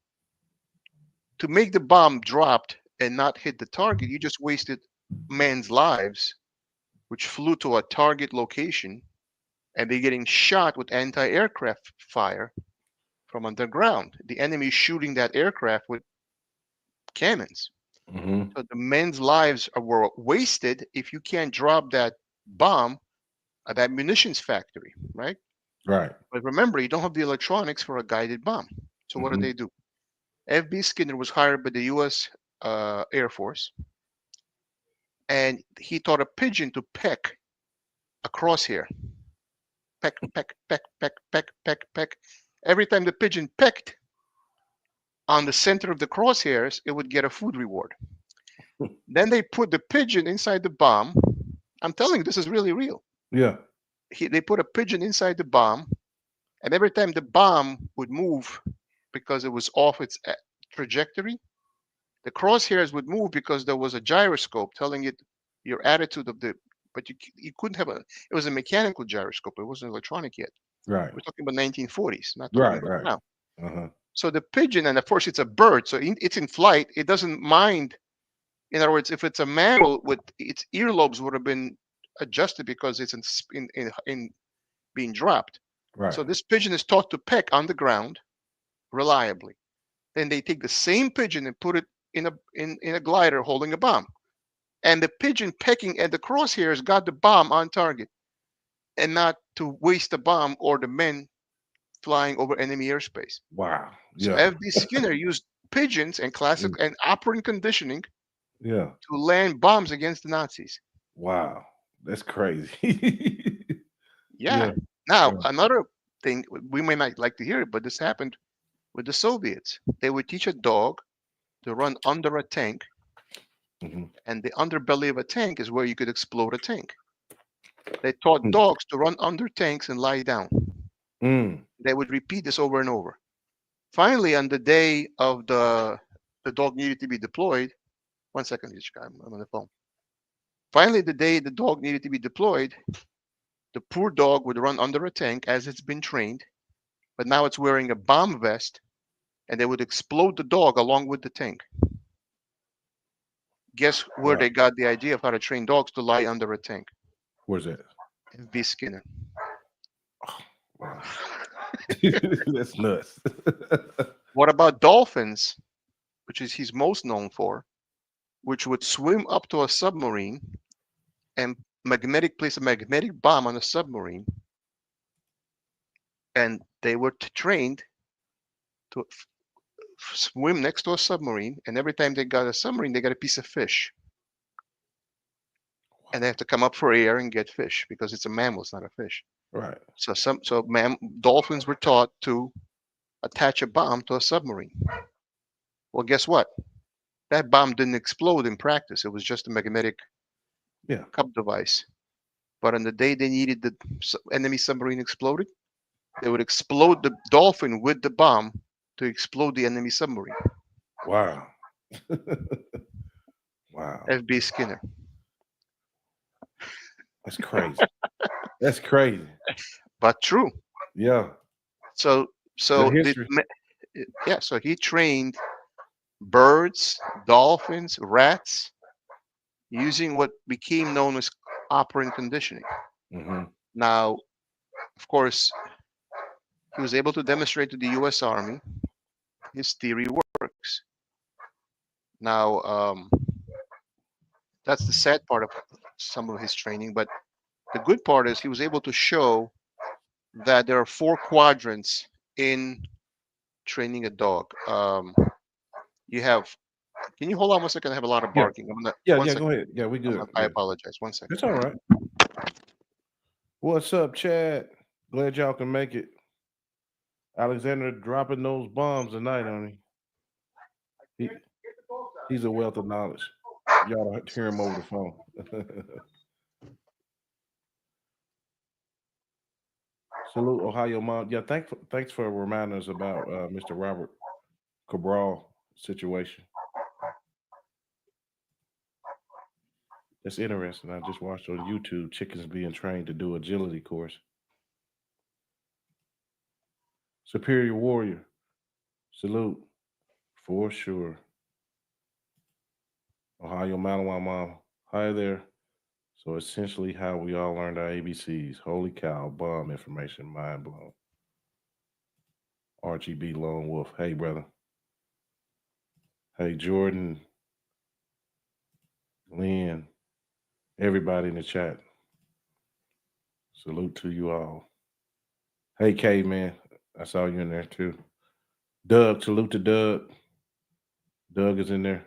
to make the bomb dropped and not hit the target, you just wasted men's lives, which flew to a target location, and they're getting shot with anti-aircraft fire from underground. The enemy is shooting that aircraft with cannons. Hmm. So the men's lives were wasted if you can't drop that bomb at that munitions factory, right? Right. But remember, you don't have the electronics for a guided bomb. So what Hmm. do? F.B. Skinner was hired by the U.S. Air Force, and he taught a pigeon to peck a crosshair. Peck, peck, peck, peck, peck, peck, peck. Every time the pigeon pecked on the center of the crosshairs, it would get a food reward. Then they put the pigeon inside the bomb. I'm telling you, this is really real. Yeah. They put a pigeon inside the bomb, and every time the bomb would move because it was off its trajectory, the crosshairs would move because there was a gyroscope telling it your attitude of the. But you couldn't have a. It was a mechanical gyroscope. It wasn't electronic yet. Right. We're talking about 1940s, not talking Right. about Right. now. Uh-huh. So the pigeon, and of course it's a bird, so it's in flight. It doesn't mind. In other words, if it's a mammal, with its earlobes would have been adjusted because it's in being dropped. Right. So this pigeon is taught to peck on the ground reliably. Then they take the same pigeon and put it in a glider holding a bomb. And the pigeon pecking at the crosshairs got the bomb on target and not to waste the bomb or the men flying over enemy airspace. Wow. So Yeah. F.B. Skinner used pigeons and classic Mm. and operant conditioning Yeah. to land bombs against the Nazis. Wow. That's crazy. Yeah. Yeah. Now, Yeah. another thing, we may not like to hear it, but this happened with the Soviets. They would teach a dog to run under a tank, Hmm. and the underbelly of a tank is where you could explode a tank. They taught Mm. dogs to run under tanks and lie down. Mm. They would repeat this over and over. Finally, on the day of the dog needed to be deployed. One second, I'm on the phone. Finally, the day the dog needed to be deployed, the poor dog would run under a tank as it's been trained, but now it's wearing a bomb vest, and they would explode the dog along with the tank. Guess where Wow. they got the idea of how to train dogs to lie under a tank? Where's that? F.B. Skinner. Wow. That's nuts. What about dolphins, which is he's most known for, which would swim up to a submarine and place a magnetic bomb on a submarine, and they were trained to swim next to a submarine, and every time they got a submarine, they got a piece of fish, and they have to come up for air and get fish because it's a mammal, it's not a fish. Right. So dolphins were taught to attach a bomb to a submarine. Well, guess what? That bomb didn't explode in practice. It was just a magnetic Yeah. cup device. But on the day they needed the enemy submarine exploded, they would explode the dolphin with the bomb to explode the enemy submarine. Wow. Wow. F.B. Skinner. That's crazy. That's crazy. But true. Yeah. So The so history. yeah, so he trained birds, dolphins, rats using what became known as operant conditioning. Hmm. Now, of course, he was able to demonstrate to the US Army his theory works. Now, that's the sad part of some of his training, but the good part is he was able to show that there are four quadrants in training a dog. You have. Can you hold on 1 second? I have a lot of Yeah, barking. I'm gonna yeah, one yeah. second. Go ahead. Yeah, we good. I Yeah, apologize. 1 second. it's all right. What's up, Chad? Glad y'all can make it. Alexander dropping those bombs tonight on he he's a wealth of knowledge. Y'all don't hear him over the phone. Salute, Ohio mom. Yeah, thanks for reminding us about Mr. Robert Cabral situation. That's interesting. I just watched on YouTube chickens being trained to do agility course. Superior warrior. Salute. For sure. Ohio Malawi mom. Hi there. So essentially how we all learned our ABCs. Holy cow, bomb information, mind blown. RGB Lone Wolf. Hey brother. Hey Jordan, Lynn, everybody in the chat. Salute to you all. Hey caveman. I saw you in there too. Doug, salute to Doug. Doug is in there.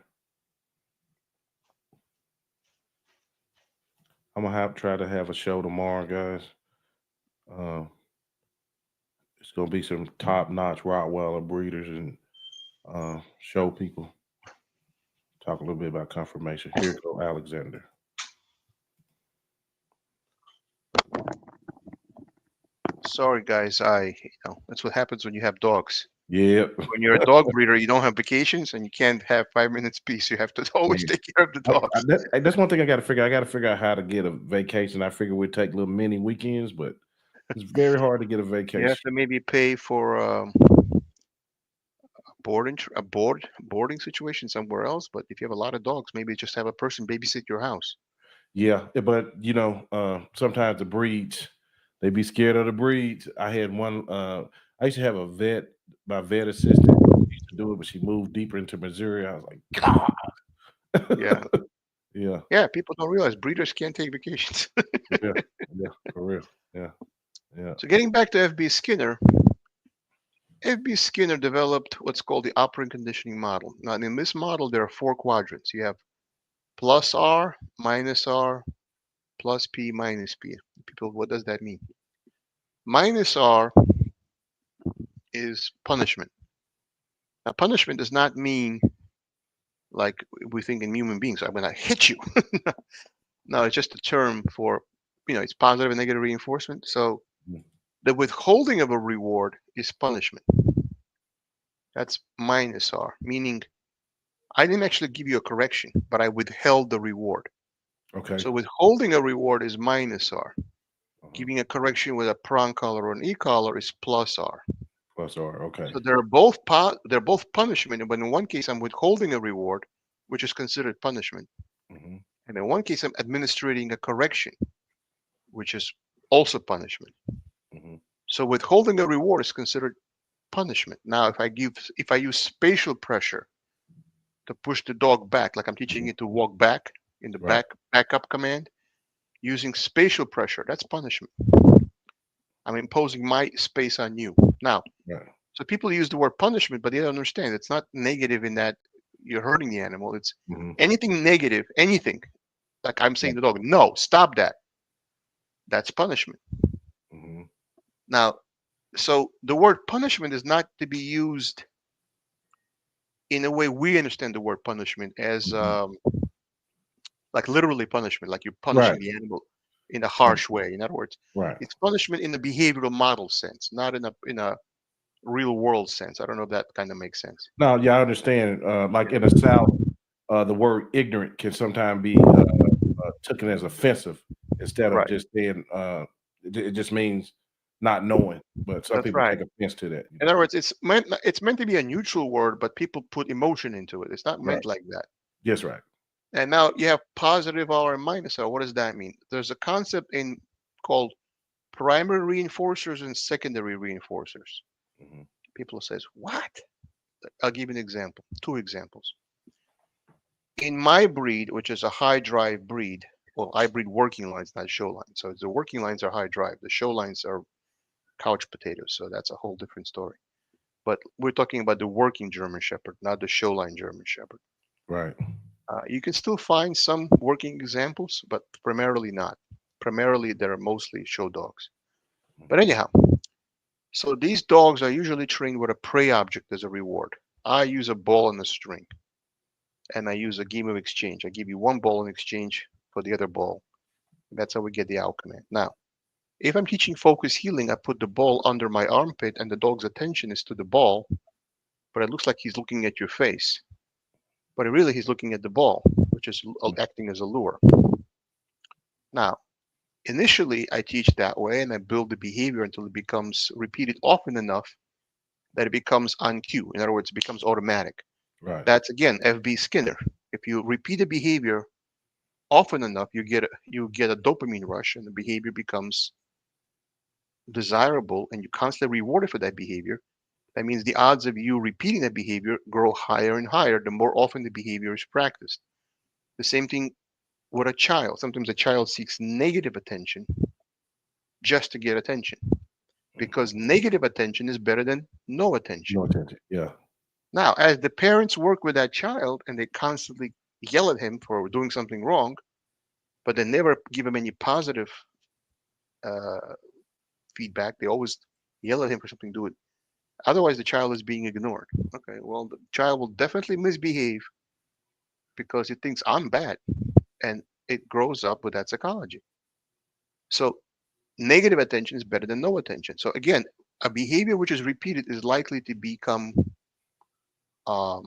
I'm gonna try to have a show tomorrow, guys. Uh, it's gonna be some top-notch Rottweiler breeders and show people. Talk a little bit about confirmation. Here go Alexander. Sorry, guys. That's what happens when you have dogs. Yep. When you're a dog breeder, you don't have vacations and you can't have 5 minutes peace. You have to always Yeah. take care of the dogs. That's one thing I got to figure. I got to figure out how to get a vacation. I figure we'd take little mini weekends, but it's very hard to get a You vacation. have to maybe pay for boarding situation somewhere else. But if you have a lot of dogs, maybe just have a person babysit your house. Yeah, but sometimes the breeds, they be scared of the breeds. I had one. I used to have a vet. My vet assistant used to do it, but she moved deeper into Missouri. I was like, God. Yeah, Yeah, yeah. People don't realize breeders can't take vacations. yeah, yeah, for real. Yeah, yeah. So getting back to FB Skinner, FB Skinner developed what's called the operant conditioning model. Now, in this model, there are 4 quadrants. You have plus R, minus R, plus P, minus P. People, what does that mean? Minus R is punishment. Now, punishment does not mean like we think in human beings. I'm going to hit you. No, it's just a term for, it's positive and negative reinforcement. So Mm. the withholding of a reward is punishment. That's minus R, meaning I didn't actually give you a correction, but I withheld the reward. Okay. So withholding a reward is minus R. Uh-huh. Giving a correction with a prong collar or an e-collar is plus R. Plus R. Okay. So they're both punishment, but in one case I'm withholding a reward, which is considered punishment, Hmm. and in one case I'm administrating a correction, which is also punishment. Hmm. So withholding a reward is considered punishment. Now, if I use spatial pressure to push the dog back, like I'm teaching it to walk back in the Right. backup command, using spatial pressure, that's punishment. I'm imposing my space on you. Now, Right. so people use the word punishment, but they don't understand. It's not negative in that you're hurting the animal. It's Hmm. anything negative, anything. Like I'm saying Right. to the dog, no, stop that. That's punishment. Hmm. Now, so the word punishment is not to be used in a way we understand the word punishment as Hmm. like literally punishment, like you're Right. punishing the animal in a harsh way. In other words, Right. it's punishment in the behavioral model sense, not in a real world sense. I don't know if that kind of makes sense. Now, yeah, I understand. Like in the South, the word ignorant can sometimes be taken as offensive instead of Right. just saying it just means not knowing. But some That's people right. take offense to that. In other words, it's meant to be a neutral word, but people put emotion into it. It's not Right. meant like that. Yes, right. And now you have positive R and minus R. What does that mean? There's a concept in called primary reinforcers and secondary reinforcers. Hmm. People says, what? I'll give you an example. 2 examples. In my breed, which is a high drive breed, well, I breed working lines, not show lines. So the working lines are high drive. The show lines are couch potatoes. So that's a whole different story. But we're talking about the working German Shepherd, not the showline German Shepherd. Right. You can still find some working examples, but primarily not. Primarily, they're mostly show dogs. But anyhow, so these dogs are usually trained with a prey object as a reward. I use a ball and a string, and I use a game of exchange. I give you one ball in exchange for the other ball. That's how we get the out command. Now, if I'm teaching focus healing, I put the ball under my armpit and the dog's attention is to the ball, but it looks like he's looking at your face. But really, he's looking at the ball, which is acting as a lure. Now, initially, I teach that way and I build the behavior until it becomes repeated often enough that it becomes on cue. In other words, it becomes automatic. Right. That's again FB Skinner. If you repeat a behavior often enough, you get a dopamine rush, and the behavior becomes desirable, and you constantly rewarded for that behavior. That means the odds of you repeating that behavior grow higher and higher the more often the behavior is practiced. The same thing with a child. Sometimes a child seeks negative attention just to get attention, because negative attention is better than no attention. No attention. Yeah. Now, as the parents work with that child and they constantly yell at him for doing something wrong, but they never give him any positive feedback, they always yell at him for something to do it. Otherwise, the child is being ignored. Okay, well, the child will definitely misbehave because it thinks I'm bad, and it grows up with that psychology. So negative attention is better than no attention. So again, a behavior which is repeated is likely to become a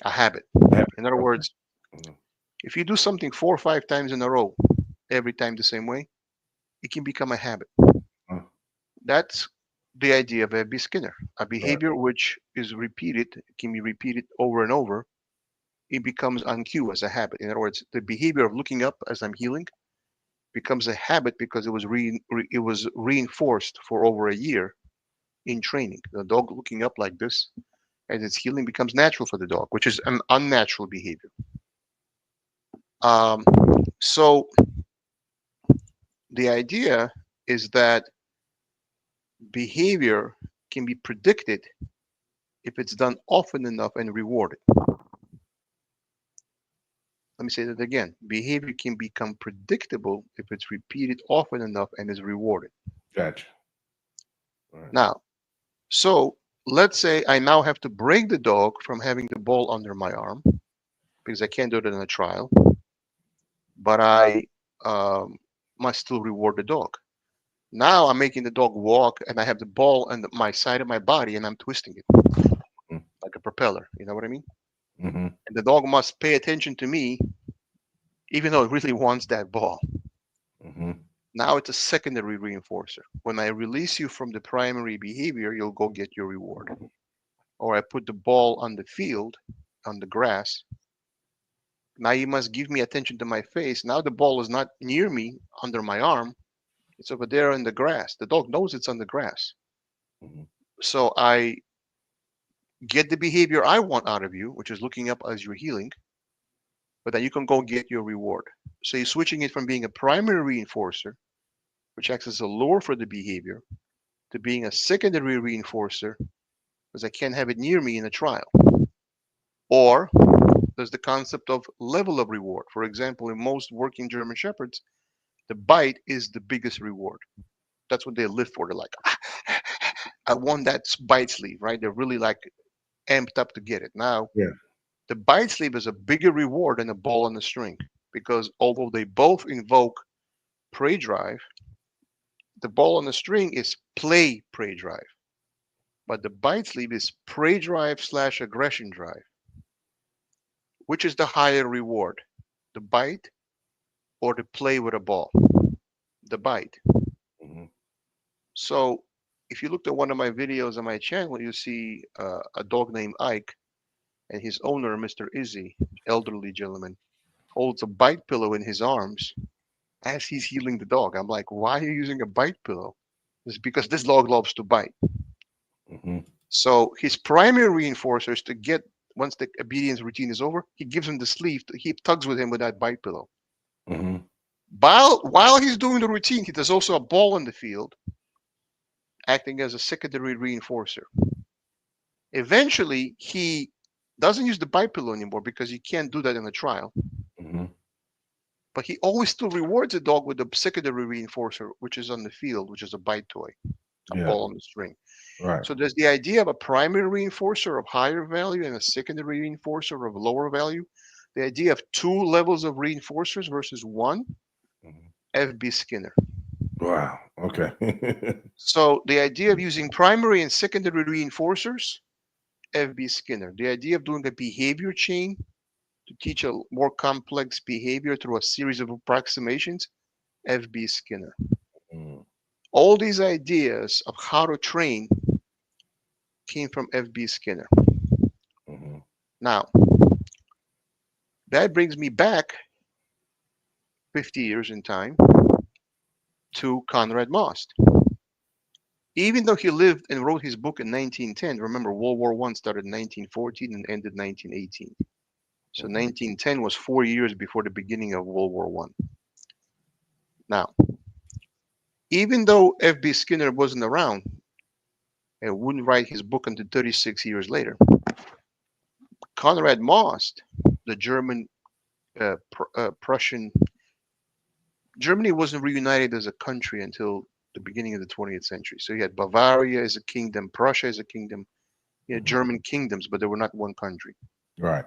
habit. In other words, if you do something 4 or 5 times in a row, every time the same way, it can become a habit. That's the idea of FB Skinner. A behavior which is repeated, can be repeated over and over, it becomes on cue as a habit. In other words, the behavior of looking up as I'm healing becomes a habit because it was reinforced for over a year in training. The dog looking up like this as it's healing becomes natural for the dog, which is an unnatural behavior. So the idea is that behavior can be predicted if it's done often enough and rewarded. Let me say that again. Behavior can become predictable if it's repeated often enough and is rewarded. Gotcha. Right. Now, so let's say I now have to break the dog from having the ball under my arm because I can't do it in a trial, but I must still reward the dog. Now I'm making the dog walk and I have the ball on my side of my body and I'm twisting it like a propeller. You know what I mean? Mm-hmm. And the dog must pay attention to me even though it really wants that ball. Mm-hmm. Now it's a secondary reinforcer. When I release you from the primary behavior, you'll go get your reward. Or I put the ball on the field, on the grass. Now you must give me attention to my face. Now the ball is not near me under my arm. It's over there in the grass. The dog knows it's on the grass. Mm-hmm. So I get the behavior I want out of you, which is looking up as you're healing, but then you can go get your reward. So you're switching it from being a primary reinforcer, which acts as a lure for the behavior, to being a secondary reinforcer, because I can't have it near me in a trial. Or there's the concept of level of reward. For example, in most working German Shepherds, the bite is the biggest reward. That's what they live for. They're like, I want that bite sleeve, right? They're really like amped up to get it. Now, the bite sleeve is a bigger reward than a ball on the string, because although they both invoke prey drive, the ball on the string is play prey drive, but the bite sleeve is prey drive / aggression drive. Which is the higher reward, the bite or the play with a ball? The bite. Mm-hmm. So if you looked at one of my videos on my channel, you see a dog named Ike, and his owner, Mr. Izzy, elderly gentleman, holds a bite pillow in his arms as he's healing the dog. I'm like, why are you using a bite pillow? It's because this dog loves to bite. Mm-hmm. So his primary reinforcer is to get, once the obedience routine is over, he gives him the sleeve, he tugs with him with that bite pillow. Mm-hmm. While he's doing the routine, there's also a ball in the field, acting as a secondary reinforcer. Eventually, he doesn't use the bite pillow anymore because you can't do that in a trial. Mm-hmm. But he always still rewards the dog with the secondary reinforcer, which is on the field, which is a bite toy, a Yeah. ball on the string. Right. So there's the idea of a primary reinforcer of higher value and a secondary reinforcer of lower value. The idea of 2 levels of reinforcers versus 1, Mhm. F.B. Skinner. Wow. Okay. So the idea of using primary and secondary reinforcers, F.B. Skinner. The idea of doing a behavior chain to teach a more complex behavior through a series of approximations, F.B. Skinner. Mm, All these ideas of how to train came from F.B. Skinner. mhm. Now, that brings me back 50 years in time to Konrad Most. Even though he lived and wrote his book in 1910, remember World War I started in 1914 and ended 1918. So Mhm. 1910 was 4 years before the beginning of World War I. Now, even though F.B. Skinner wasn't around and wouldn't write his book until 36 years later, Konrad Most, the German, Prussian, Germany wasn't reunited as a country until the beginning of the 20th century. So you had Bavaria as a kingdom, Prussia as a kingdom, you had Mhm. German kingdoms, but they were not one country. Right.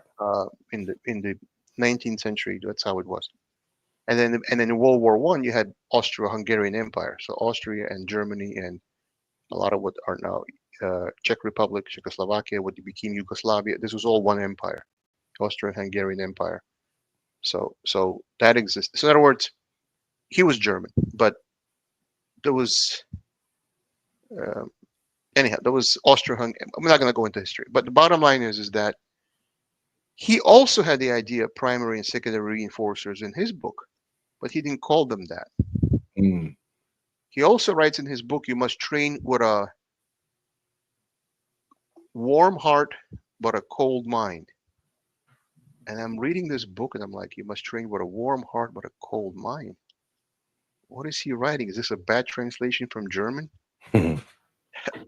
In the 19th century, that's how it was. And then in World War I, you had Austro-Hungarian Empire. So Austria and Germany and a lot of what are now Czech Republic, Czechoslovakia, what became Yugoslavia. This was all one empire, Austro-Hungarian Empire. So that exists. So in other words, he was German, but there was uh, anyhow there was Austro-Hungarian. I'm not going to go into history, but the bottom line is that he also had the idea of primary and secondary reinforcers in his book, but he didn't call them that. Mm, He also writes in his book, you must train with a warm heart but a cold mind. And I'm reading this book and I'm like, you must train with a warm heart but a cold mind. What is he writing? Is this a bad translation from German? mhm.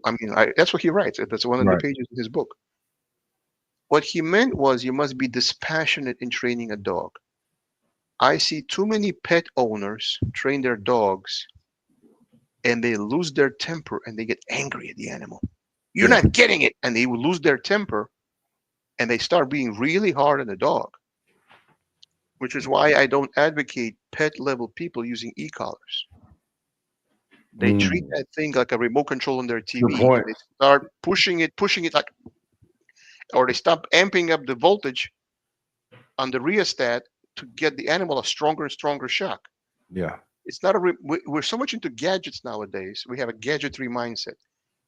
I mean, that's what he writes. That's one of the Right. pages in his book. What he meant was you must be dispassionate in training a dog. I see too many pet owners train their dogs and they lose their temper and they get angry at the animal. You're Yeah. not getting it. And they will lose their temper and they start being really hard on the dog, which is why I don't advocate pet level people using e-collars. They treat Mm. that thing like a remote control on their Good TV and point. they start pushing it like, or they stop amping up the voltage on the rheostat to get the animal a stronger and stronger shock. Yeah. It's not a, we're so much into gadgets nowadays. We have a gadgetry mindset.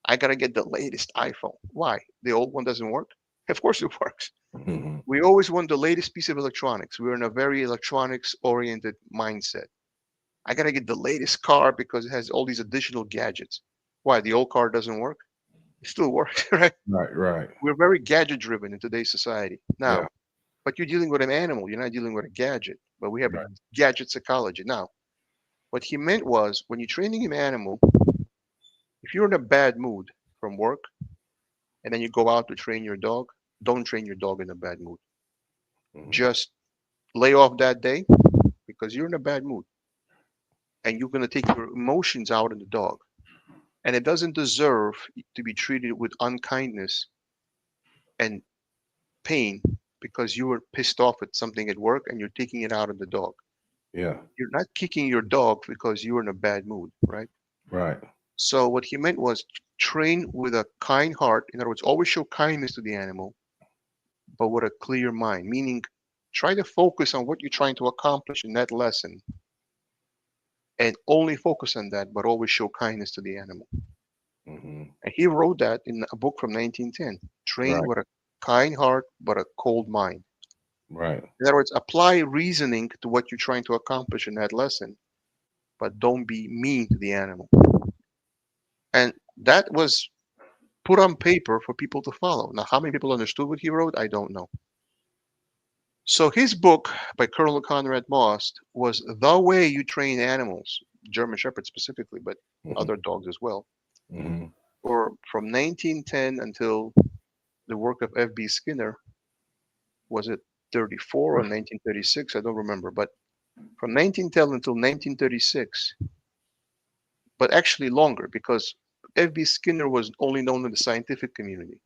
I got to get the latest iPhone. Why? The old one doesn't work? Of course it works. Mhm. We always want the latest piece of electronics. We're in a very electronics oriented mindset. I got to get the latest car because it has all these additional gadgets. Why? The old car doesn't work? It still works, right? Right. Right. We're very gadget driven in today's society. Yeah. Now, but you're dealing with an animal, you're not dealing with a gadget. But we have a Right. gadget psychology. Now, what he meant was when you're training an animal, if you're in a bad mood from work and then you go out to train your dog, don't train your dog in a bad mood. Mhm. Just lay off that day because you're in a bad mood and you're going to take your emotions out on the dog. And it doesn't deserve to be treated with unkindness and pain because you were pissed off at something at work and you're taking it out on the dog. Yeah. You're not kicking your dog because you're in a bad mood, right? Right. So what he meant was train with a kind heart. In other words, always show kindness to the animal, but with a clear mind, meaning try to focus on what you're trying to accomplish in that lesson and only focus on that, but always show kindness to the animal. Hmm. And he wrote that in a book from 1910, train Right. with a kind heart, but a cold mind. Right. In other words, apply reasoning to what you're trying to accomplish in that lesson, but don't be mean to the animal. And that was put on paper for people to follow. Now, how many people understood what he wrote? I don't know. So his book by Colonel Konrad Most was The Way You Train Animals, German Shepherds specifically, but Hmm. other dogs as well. Mm-hmm. Or from 1910 until the work of F.B. Skinner, was it 34 or 1936? I don't remember. But from 1910 until 1936, but actually longer because F.B. Skinner was only known in the scientific community.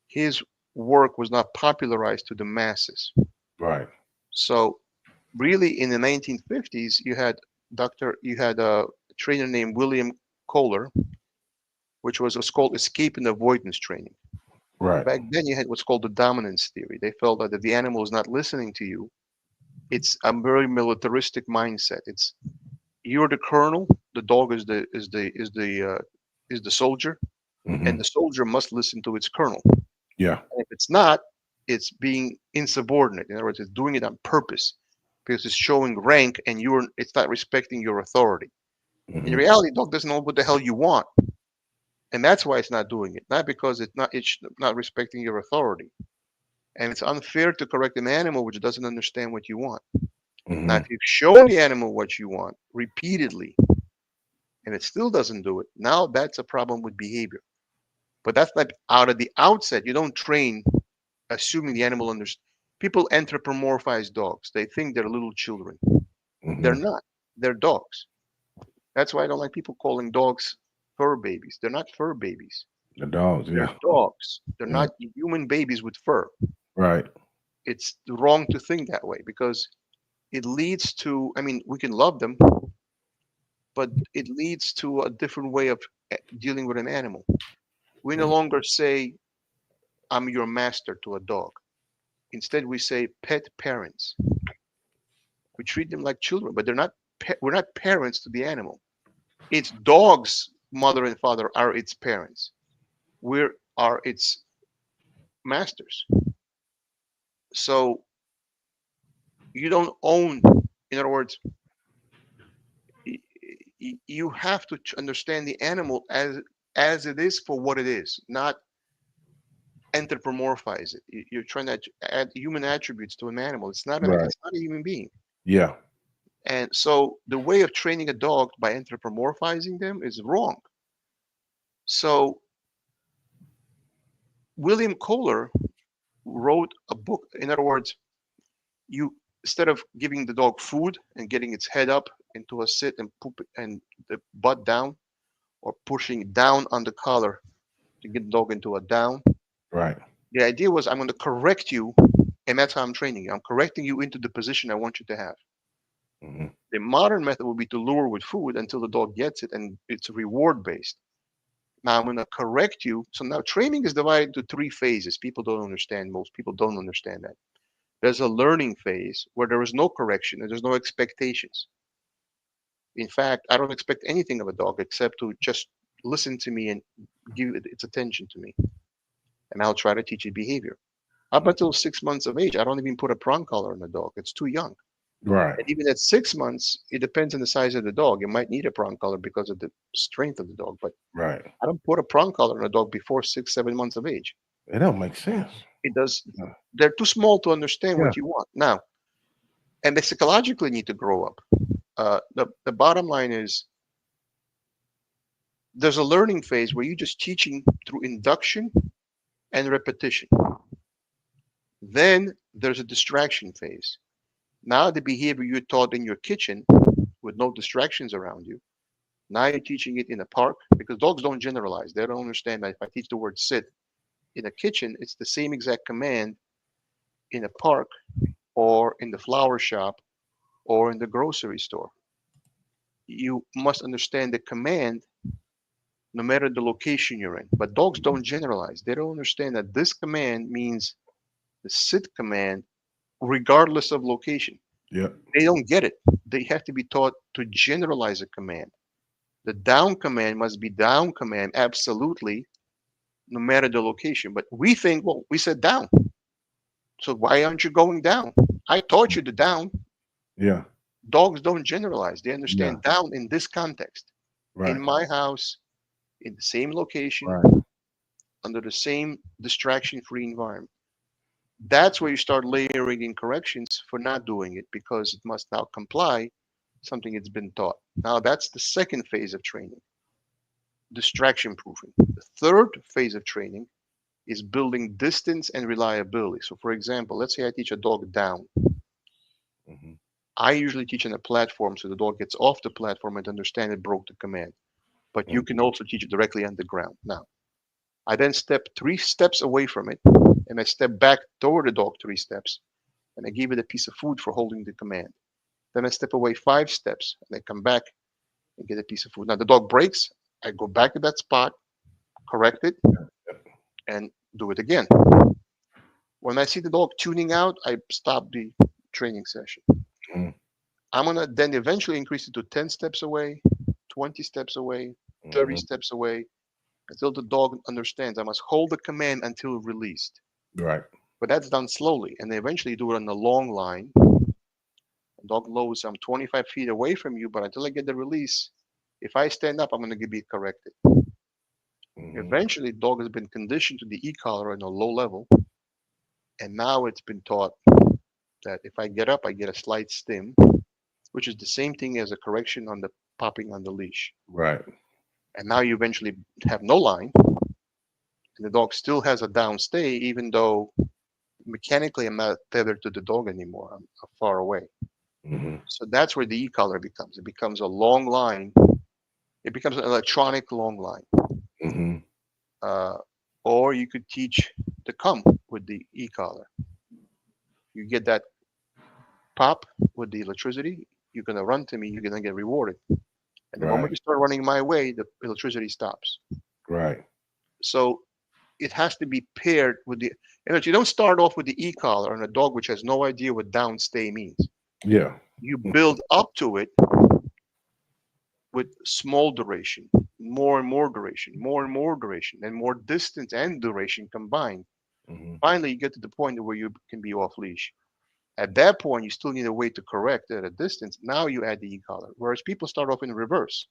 His work was not popularized to the masses. Right. So really in the 1950s, you had a trainer named William Koehler, which was what's called escape and avoidance training. Right. Back then, you had what's called the dominance theory. They felt that if the animal is not listening to you, it's a very militaristic mindset. It's you're the colonel, the dog is the soldier, Mm-hmm. and the soldier must listen to its colonel. Yeah. And if it's not, it's being insubordinate. In other words, it's doing it on purpose because it's showing rank, and it's not respecting your authority. In Mm-hmm. reality, dog doesn't know what the hell you want, and that's why it's not doing it. Not because it's not respecting your authority. And it's unfair to correct an animal which doesn't understand what you want. Now, Mm-hmm. if you've shown the animal what you want repeatedly and it still doesn't do it, now that's a problem with behavior. But that's not out of the outset. You don't train assuming the animal understands. People anthropomorphize dogs. They think they're little children. They're Mm-hmm. not. They're dogs. That's why I don't like people calling dogs fur babies. They're not fur babies. The dogs. They're Yeah. dogs. They're Yeah. not human babies with fur. Right. It's wrong to think that way because it leads to, I mean, we can love them, but it leads to a different way of dealing with an animal. We no longer say, I'm your master to a dog. Instead, we say pet parents. We treat them like children, but we're not parents to the animal. Its dog's mother and father are its parents. We are its masters. So you don't own, in other words, you have to understand the animal as it is for what it is, not anthropomorphize it. You're trying to add human attributes to an animal. Right. It's not a human being. Yeah. And so the way of training a dog by anthropomorphizing them is wrong. So William Kohler wrote a book. In other words, you instead of giving the dog food and getting its head up into a sit and poop and the butt down, or pushing down on the collar to get the dog into a down. Right. The idea was I'm going to correct you, and that's how I'm training you. I'm correcting you into the position I want you to have. Mm-hmm. The modern method would be to lure with food until the dog gets it, and it's reward based. Now I'm going to correct you. So now training is divided into three phases. People don't understand. Most people don't understand that. There's a learning phase where there is no correction and there's no expectations. In fact, I don't expect anything of a dog except to just listen to me and give it its attention to me. And I'll try to teach it behavior. Up until 6 months of age, I don't even put a prong collar on a dog. It's too young. Right. And even at 6 months, it depends on the size of the dog. It might need a prong collar because of the strength of the dog, but Right. I don't put a prong collar on a dog before 6, 7 months of age. It don't make sense. It does. Yeah. They're too small to understand Yeah. what you want now, and they psychologically need to grow up. The bottom line is there's a learning phase where you're just teaching through induction and repetition. Then there's a distraction phase. Now the behavior you taught in your kitchen with no distractions around you, now you're teaching it in a park because dogs don't generalize. They don't understand that if I teach the word sit in a kitchen, it's the same exact command in a park or in the flower shop or in the grocery store. You must understand the command no matter the location you're in. But dogs don't generalize. They don't understand that this command means the sit command regardless of location. Yep. They don't get it. They have to be taught to generalize a command. The down command must be down command absolutely no matter the location. But we think, well, we said down. So why aren't you going down? I taught you the down. Yeah. Dogs don't generalize. They Yeah. understand down in this context. Right. In my house, in the same location, Right. under the same distraction-free environment. That's where you start layering in corrections for not doing it because it must now comply something it's been taught. Now that's the second phase of training. distraction proofing. The third phase of training is building distance and reliability. So for example, let's say I teach a dog down. Mm-hmm. I usually teach on a platform so the dog gets off the platform and understand it broke the command. But you can also teach it directly on the ground. Now, I then step 3 steps away from it, and I step back toward the dog 3 steps, and I give it a piece of food for holding the command. Then I step away 5 steps, and I come back and get a piece of food. Now the dog breaks, I go back to that spot, correct it, and do it again. When I see the dog tuning out, I stop the training session. Mm. I'm gonna then eventually increase it to 10 steps away, 20 steps away, 30 steps away, until the dog understands I must hold the command until released. Right. But that's done slowly, and they eventually do it on the long line. The dog knows I'm 25 feet away from you, but until I get the release, if I stand up, I'm going to be corrected. Eventually, the dog has been conditioned to the e-collar on a low level, and now it's been taught that if I get up, I get a slight stim, which is the same thing as a correction on the popping on the leash. Right. And now you eventually have no line, and the dog still has a down stay, even though mechanically I'm not tethered to the dog anymore. I'm far away. Mm-hmm. So that's where the e-collar becomes. It becomes a long line. It becomes an electronic long line. Mm-hmm. Or you could teach the come with the e-collar. You get that pop with the electricity, you're going to run to me, you're going to get rewarded. And the moment you start running my way, the electricity stops. Right. So it has to be paired with the energy. You don't start off with the e-collar on a dog which has no idea what downstay means. Yeah. You build up to it with small duration, more and more duration, more and more duration, and more distance and duration combined. Mm-hmm. Finally, you get to the point where you can be off leash. At that point, you still need a way to correct at a distance. Now you add the e-collar. Whereas people start off in reverse.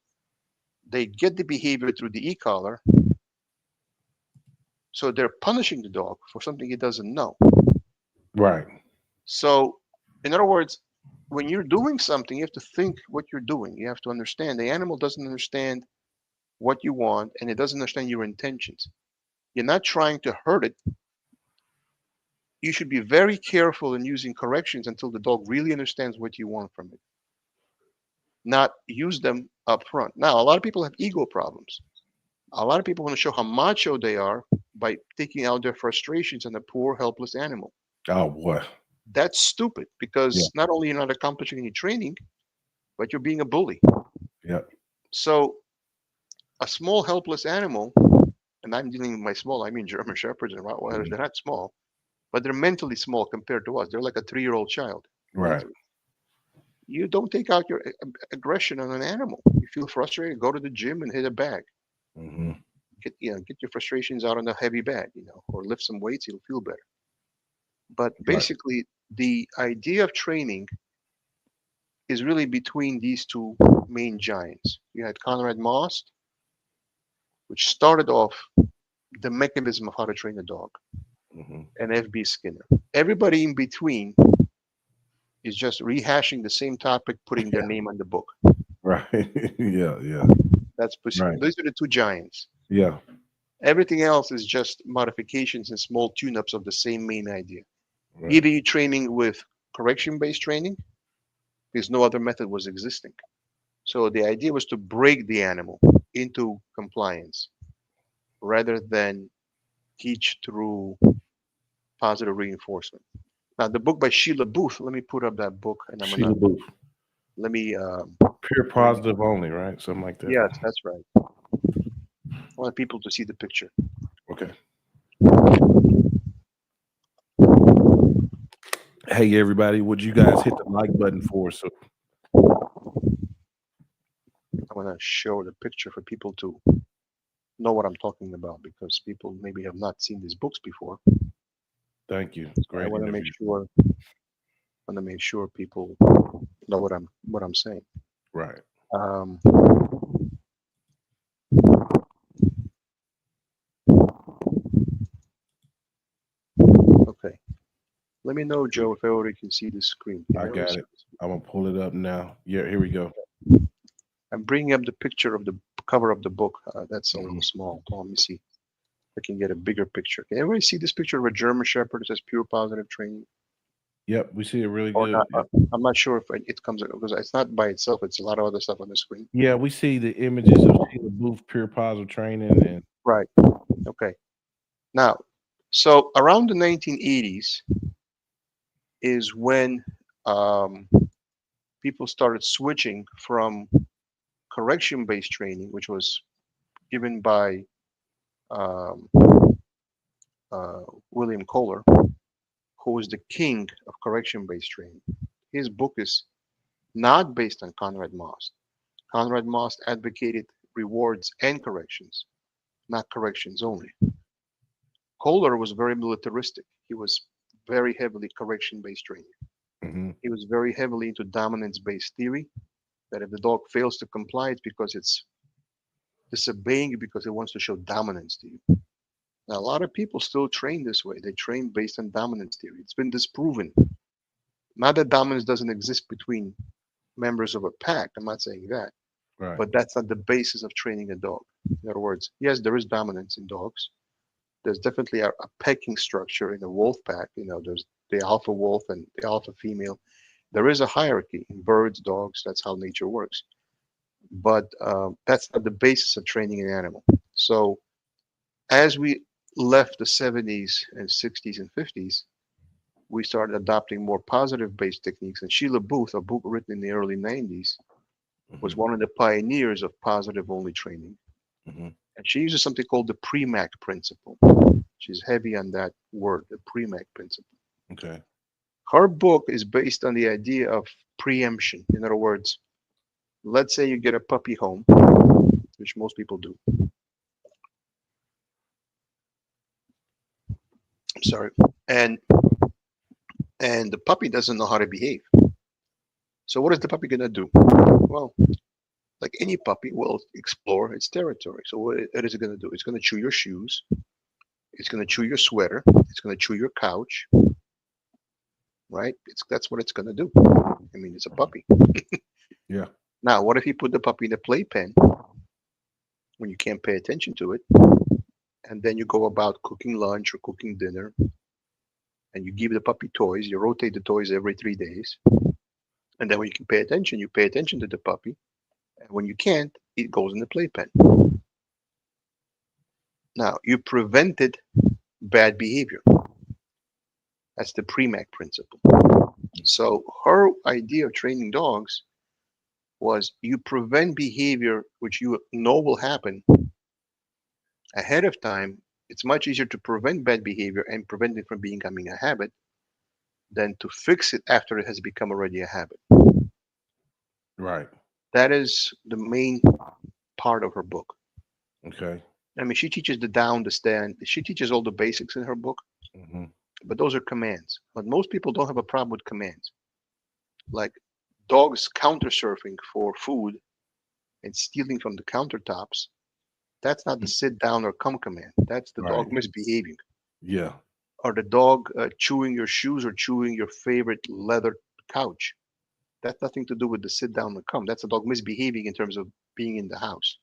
They get the behavior through the e-collar, so they're punishing the dog for something he doesn't know. Right. So, in other words, when you're doing something, you have to think what you're doing. You have to understand. The animal doesn't understand what you want, and it doesn't understand your intentions. You're not trying to hurt it. You should be very careful in using corrections until the dog really understands what you want from it. Not use them up front. Now, a lot of people have ego problems. A lot of people want to show how macho they are by taking out their frustrations on a poor, helpless animal. Oh boy. That's stupid because not only you're not accomplishing any training, but you're being a bully. Yep. So a small, helpless animal, and I'm dealing with my small, I mean German Shepherds and Rottweilers, they're not small, but they're mentally small compared to us. They're like a 3-year-old child. Right. Mentally. You don't take out your aggression on an animal. You feel frustrated, go to the gym and hit a bag. Mm-hmm. Get your frustrations out on a heavy bag, or lift some weights, you'll feel better. But basically, the idea of training is really between these two main giants. You had Konrad Most, which started off the mechanism of how to train a dog, and F.B. Skinner. Everybody in between is just rehashing the same topic, putting their name on the book. Right. Yeah. That's right. Those are the two giants. Yeah. Everything else is just modifications and small tune-ups of the same main idea. Right. Either you're training with correction-based training, because no other method was existing. So the idea was to break the animal into compliance rather than teach through positive reinforcement. Now, the book by Sheila Booth, let me put up that book. And Sheila Booth. Let me... Pure positive only, right? Something like that. Yes, that's right. I want people to see the picture. Okay. Hey, everybody, would you guys hit the like button for us? I want to show the picture for people to know what I'm talking about, because people maybe have not seen these books before. Thank you. Great. I want to make sure people know what I'm saying. Right. Okay. Let me know, Joe, if everybody can see the screen. I got it. I'm gonna pull it up now. Yeah, here we go. I'm bringing up the picture of the cover of the book. That's a Mhm. little small. Let me see if I can get a bigger picture. Can everybody see this picture of a German Shepherd that says pure positive training? Yep, we see it really Or good. not? I'm not sure if it comes because it's not by itself. It's a lot of other stuff on the screen. Yeah, we see the images of Sheila Booth pure positive training and Right. Okay. Now, so around the 1980s is when um, people started switching from correction-based training, which was given by um, uh, William Koehler, who is the king of correction-based training. His book is not based on Konrad Most. Konrad Most advocated rewards and corrections, not corrections only. Koehler was very militaristic. He was very heavily correction-based training. mhm, He was very heavily into dominance-based theory, that if the dog fails to comply, it's because it's disobeying you because it wants to show dominance to you. Now, a lot of people still train this way. They train based on dominance theory. It's been disproven. Not that dominance doesn't exist between members of a pack. I'm not saying that. right. But that's not the basis of training a dog. In other words, yes, there is dominance in dogs. There's definitely a pecking structure in a wolf pack. There's the alpha wolf and the alpha female. There is a hierarchy in birds, dogs. That's how nature works. But that's not the basis of training an animal. So as we left the 70s and 60s and 50s, we started adopting more positive based techniques. And Sheila Booth, a book written in the early 90s, was Mhm, one of the pioneers of positive only training. mhm. And she uses something called the Premack principle. She's heavy on that word, the Premack principle. Okay. Her book is based on the idea of preemption. In other words, let's say you get a puppy home, which most people do. I'm sorry. And and the puppy doesn't know how to behave. So what is the puppy gonna do? Well, like any puppy will explore its territory. So what is it gonna do? It's gonna chew your shoes. It's gonna chew your sweater. It's gonna chew your couch. Right? That's what it's gonna do. I mean, it's a Mhm. puppy. Yeah. Now, what if you put the puppy in a playpen when you can't pay attention to it, and then you go about cooking lunch or cooking dinner, and you give the puppy toys. You rotate the toys every 3 days, and then when you can pay attention, you pay attention to the puppy. And when you can't, it goes in the playpen. Now, you prevented bad behavior. That's the Premack principle. So her idea of training dogs was you prevent behavior which you know will happen ahead of time. It's much easier to prevent bad behavior and prevent it from becoming a habit than to fix it after it has become already a habit. Right. That is the main part of her book. Okay. I mean, she teaches the down, the stand. She teaches all the basics in her book, Mhm. but those are commands. But most people don't have a problem with commands. Like dogs counter surfing for food and stealing from the countertops. That's not the Mm. sit down or come command. That's the dog Right. misbehaving. Yeah. Or the dog chewing your shoes or chewing your favorite leather couch. That's nothing to do with the sit down and come. That's a dog misbehaving in terms of being in the house.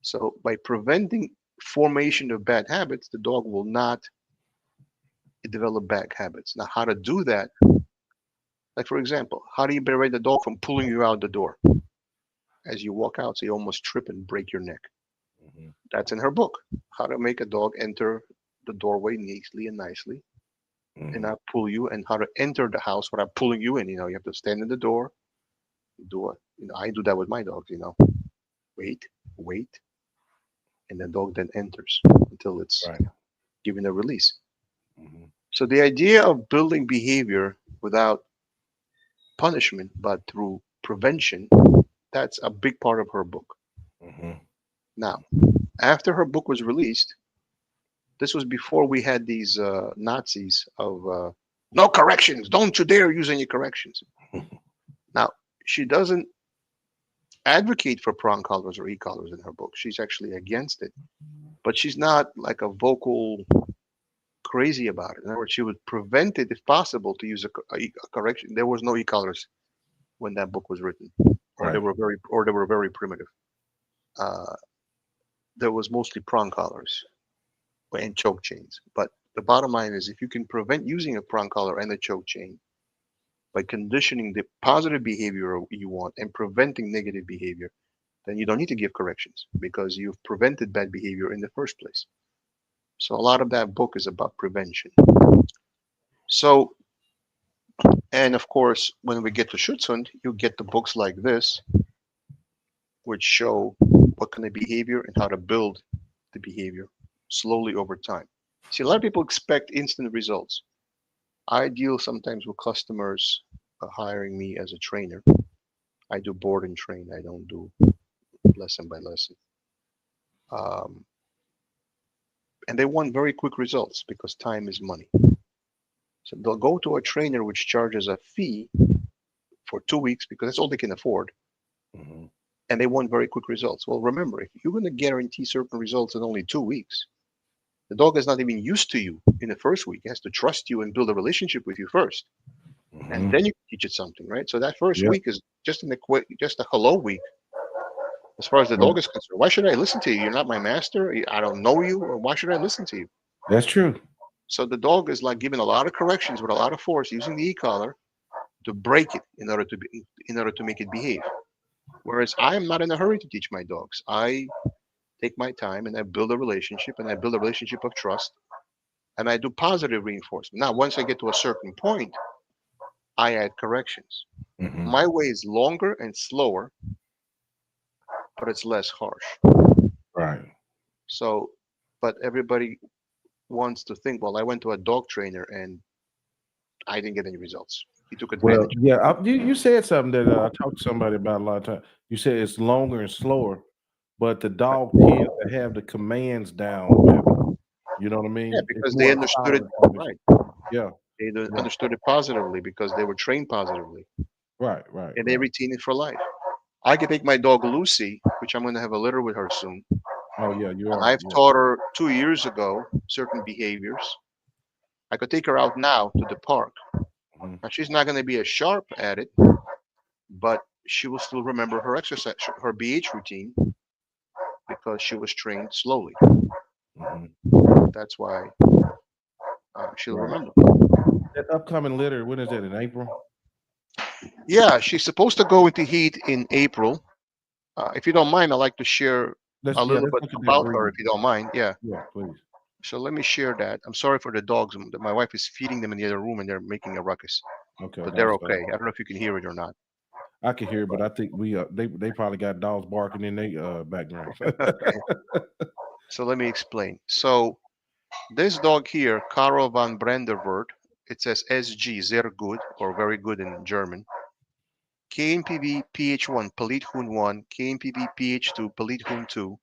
So by preventing formation of bad habits, the dog will not develop bad habits. Now, how to do that? Like for example, how do you prevent the dog from pulling you out the door as you walk out, so you almost trip and break your neck? Mhm, That's in her book. How to make a dog enter the doorway neatly and nicely and mhm. not pull you, and how to enter the house without pulling you in. You have to stand in the door, do it. I do that with my dogs. Wait, wait, and the dog then enters until it's Right. given a release. Mhm, So the idea of building behavior without punishment but through prevention, that's a big part of her book. mhm. Now, after her book was released, this was before we had these Nazis of no corrections, don't you dare use any corrections. Now, she doesn't advocate for prong collars or e-collars in her book. She's actually against it, but she's not like a vocal crazy about it. In other words, she would prevent it if possible to use a correction. There was no e-collars when that book was written, or they Right. were very primitive. uh, there was mostly prong collars and choke chains. But the bottom line is, if you can prevent using a prong collar and a choke chain by conditioning the positive behavior you want and preventing negative behavior, then you don't need to give corrections because you've prevented bad behavior in the first place. So a lot of that book is about prevention. So, and of course, when we get to Schutzhund, you get the books like this, which show what kind of behavior and how to build the behavior slowly over time. See, a lot of people expect instant results. I deal sometimes with customers hiring me as a trainer. I do board and train. I don't do lesson by lesson. Um, and they want very quick results because time is money. So they'll go to a trainer which charges a fee for 2 weeks because that's all they can afford. Mm-hmm. And they want very quick results. Well, remember, if you're going to guarantee certain results in only 2 weeks, the dog is not even used to you in the first week. It has to trust you and build a relationship with you first. And Mm-hmm. then you teach it something, right? So that first Yep. week is just just a hello week as far as the Right. dog is concerned. Why should I listen to you? You're not my master. I don't know you. Or why should I listen to you? That's true. So the dog is like giving a lot of corrections with a lot of force using the e-collar to break it in order to make it behave. Whereas I am not in a hurry to teach my dogs. I take my time and I build a relationship and I build a relationship of trust and I do positive reinforcement. Now, once I get to a certain point, I add corrections. Mm-hmm. My way is longer and slower, but it's less harsh. Right. So, but everybody wants to think, well, I went to a dog trainer and I didn't get any results. He took Well, advantage. yeah, you said something that I talked to somebody about a lot of time. You said it's longer and slower, but the dog tends to have the commands down better. You know what I Yeah, mean? It's because they more understood it solid information. right. Yeah, They yeah. understood it positively because they were trained positively Right, right, and they right. retain it for life. I can take my dog Lucy, which I'm going to have a litter with her soon, Oh yeah, you and are. I've Yeah. taught her 2 years ago certain behaviors. I could take her out now to the park. Mhm. Now she's not going to be as sharp at it, but she will still remember her exercise, her BH routine, because she was trained slowly. Mhm. That's why she'll Right. remember. That upcoming litter, when is that? In April? Yeah, she's supposed to go into heat in April. If you don't mind, I'd like to share a little Let's bit look at that about her, breed. if you don't mind. Yeah. Yeah, please. So let me share that. I'm sorry for the dogs. My wife is feeding them in the other room and they're making a ruckus, Okay, but they're that's okay. I don't know if you can hear it or not. I can hear, but But I think they probably got dogs barking in their background. okay. So let me explain. So this dog here, Karl van Brandenburg, it says SG, sehr gut, or very good in German. KMPV PH1, Polithund 1, KMPV PH2, Polithund 2,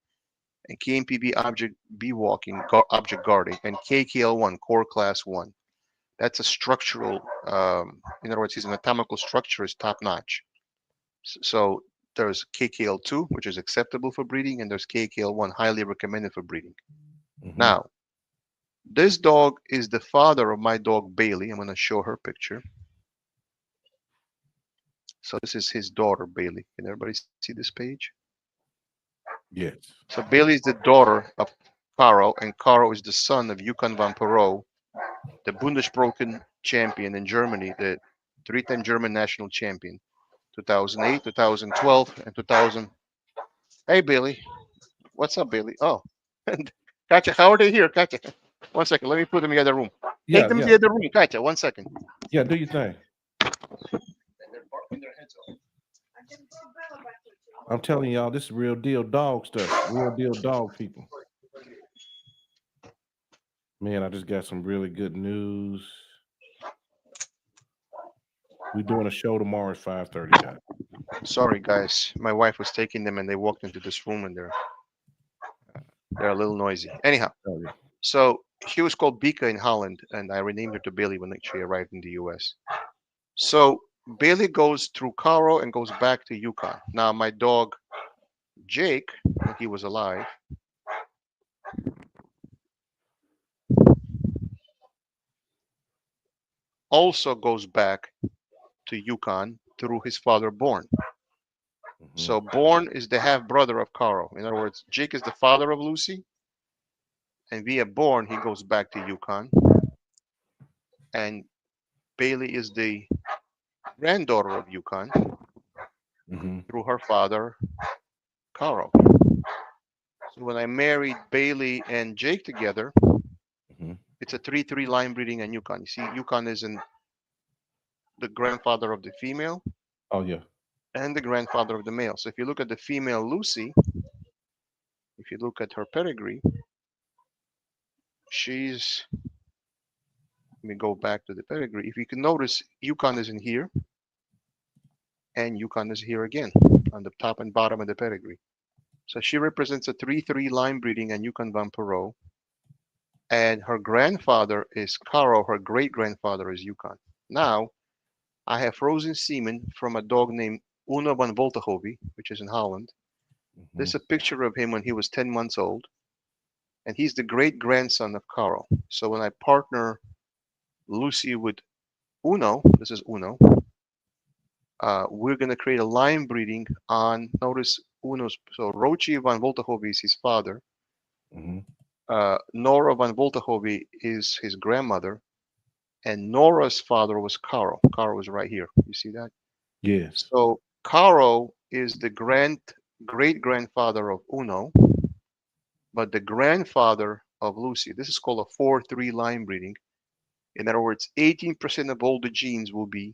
and KMPV Object B Walking, Object Guarding, and KKL1, Core Class 1. That's a structural, in other words, his anatomical structure is top notch. So there's KKL2, which is acceptable for breeding, and there's KKL1, highly recommended for breeding. Hmm. Now, this dog is the father of my dog Bailey. I'm going to show her picture. So this is his daughter Bailey. Can everybody see this page? Yes. So Bailey is the daughter of Caro, and Caro is the son of Yukon van Perot, the Bundesbroken champion in Germany, the three-time German national champion, 2008, 2012, and 2000. Hey, Bailey. What's up, Bailey? Oh, Katya, how are they here, Katya? One second. Let me put them in the other room. Take Yeah, them to yeah, the other room, Katya. One second. yeah. Do your thing. And they're barking their heads off. I'm telling y'all, this is real deal dog stuff. Real deal dog people. Man, I just got some really good news. We're doing a show tomorrow at 5:30, guys. Sorry, guys. My wife was taking them, and they walked into this room, and they're a little noisy. Anyhow, Oh, yeah. so she was called Bika in Holland, and I renamed her to Bailey when she arrived in the U.S. So Bailey goes through Caro and goes back to Yukon. Now, my dog Jake, when he was alive, also goes back to Yukon through his father Born. So Born is the half brother of Carl. In other words, Jake is the father of Lucy, and via Born he goes back to Yukon. And Bailey is the granddaughter of Yukon through her father, Carl. So when I married Bailey and Jake together, it's a 3-3 line breeding and Yukon. You see, Yukon is in the grandfather of the female. Oh yeah. And the grandfather of the male. So if you look at the female Lucy, if you look at her pedigree, she's, let me go back to the pedigree. If you can notice, Yukon is in here, and Yukon is here again on the top and bottom of the pedigree. So she represents a 3-3 line breeding and Yukon Van Perot. And her grandfather is Caro, her great grandfather is Yukon. Now, I have frozen semen from a dog named Uno van Voltenhoven, which is in Holland. This is a picture of him when he was 10 months old. And he's the great grandson of Carl. So when I partner Lucy with Uno, this is Uno, we're going to create a line breeding on, notice Uno's, so Rochi van Voltenhoven is his father. Nora van Voltenhoven is his grandmother. And Nora's father was Carl. Carl was right here. You see that? Yes. So Carl is the great grandfather of Uno, but the grandfather of Lucy. This is called a 4-3 line breeding. In other words, 18% of all the genes will be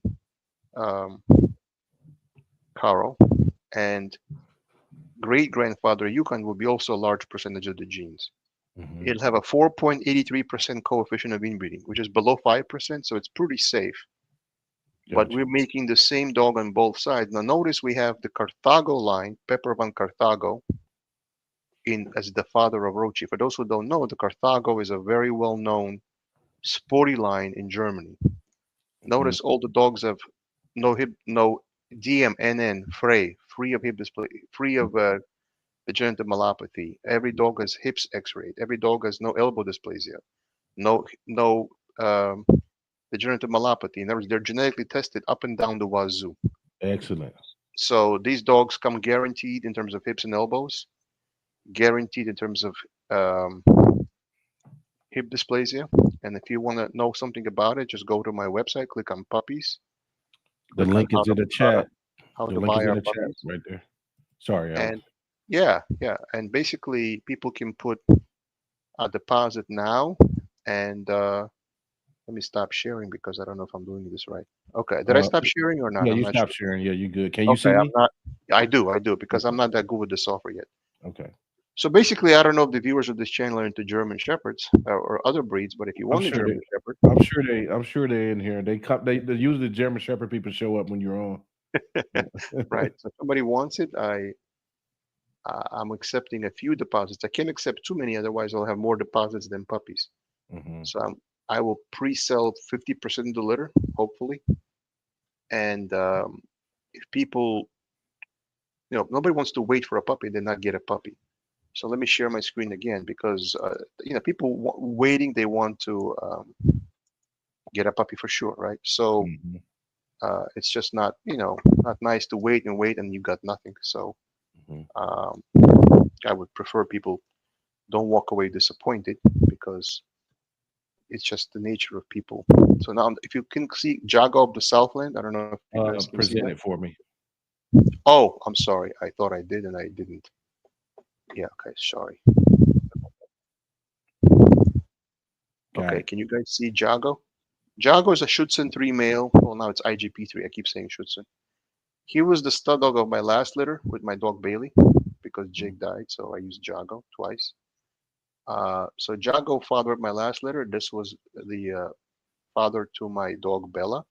Carl, and great grandfather Yukon will be also a large percentage of the genes. It'll have a 4.83% coefficient of inbreeding, which is below 5%, so it's pretty safe. But we're making the same dog on both sides. Now notice we have the Carthago line, Pepper van Carthago, as the father of Rochi. For those who don't know, the Carthago is a very well-known sporty line in Germany. Notice all the dogs have no hip, no DM, NN, free of hip display, free of degenerative myelopathy. Every dog has hips X-rayed. Every dog has no elbow dysplasia, no degenerative myelopathy. In other words, they're genetically tested up and down the wazoo. Excellent. So these dogs come guaranteed in terms of hips and elbows, guaranteed in terms of hip dysplasia. And if you want to know something about it, just go to my website, click on puppies. The link is in the chat. How the to link buy is in our the chat puppies. right there. Sorry, Alex. And yeah. And basically, people can put a deposit now. And let me stop sharing because I don't know if I'm doing this right. Okay, did I stop sharing or not? Yeah, I'm you not stopped sure. sharing. Yeah, you good. Can you see Okay, me? I'm not. I do because I'm not that good with the software yet. Okay. So basically, I don't know if the viewers of this channel are into German Shepherds or other breeds, but if you want a German Shepherd, I'm sure they're in here. They usually German Shepherd people show up when you're on. right? So if somebody wants it, I'm accepting a few deposits. I can't accept too many, otherwise I'll have more deposits than puppies. So I will pre-sell 50% of the litter, hopefully. And if people, nobody wants to wait for a puppy, then not get a puppy. So let me share my screen again because people waiting, they want to get a puppy for sure, right? So it's just not not nice to wait and you got nothing. So I would prefer people don't walk away disappointed because it's just the nature of people. So now, if you can see Jago of the Southland, I don't know if you guys can see Present that. it for me. Oh, I'm sorry. I thought I did and I didn't. Yeah, okay, sorry. Okay, can you guys see Jago? Jago is a Schutzhund 3 male. Well, now it's IGP3. I keep saying Schutzhund. He was the stud dog of my last litter with my dog Bailey because Jake died, so I used Jago twice. So Jago fathered my last litter. This was the father to my dog Bella.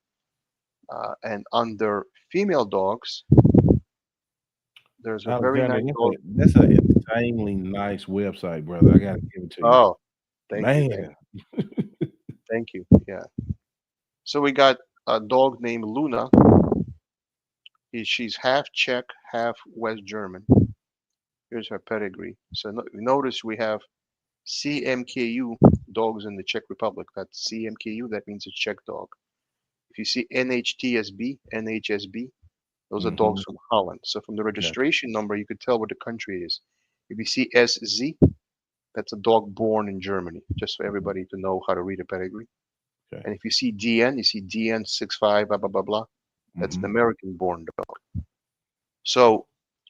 And under female dogs, there's a very nice dog. That's an insanely nice website, brother. I gotta give it to you. Oh, thank you. Thank you. Yeah. So we got a dog named Luna. She's half Czech, half West German. Here's her pedigree. So notice we have CMKU dogs in the Czech Republic. That's CMKU. That means a Czech dog. If you see NHTSB, NHSB, Those are Mm-hmm. dogs from Holland. So from the Yeah. registration number, you could tell what the country is. If you see SZ, that's a dog born in Germany, just for everybody to know how to read a pedigree. Okay. And if you see DN, you see DN 65, blah, blah, blah, blah. That's an Mm-hmm. American born dog. So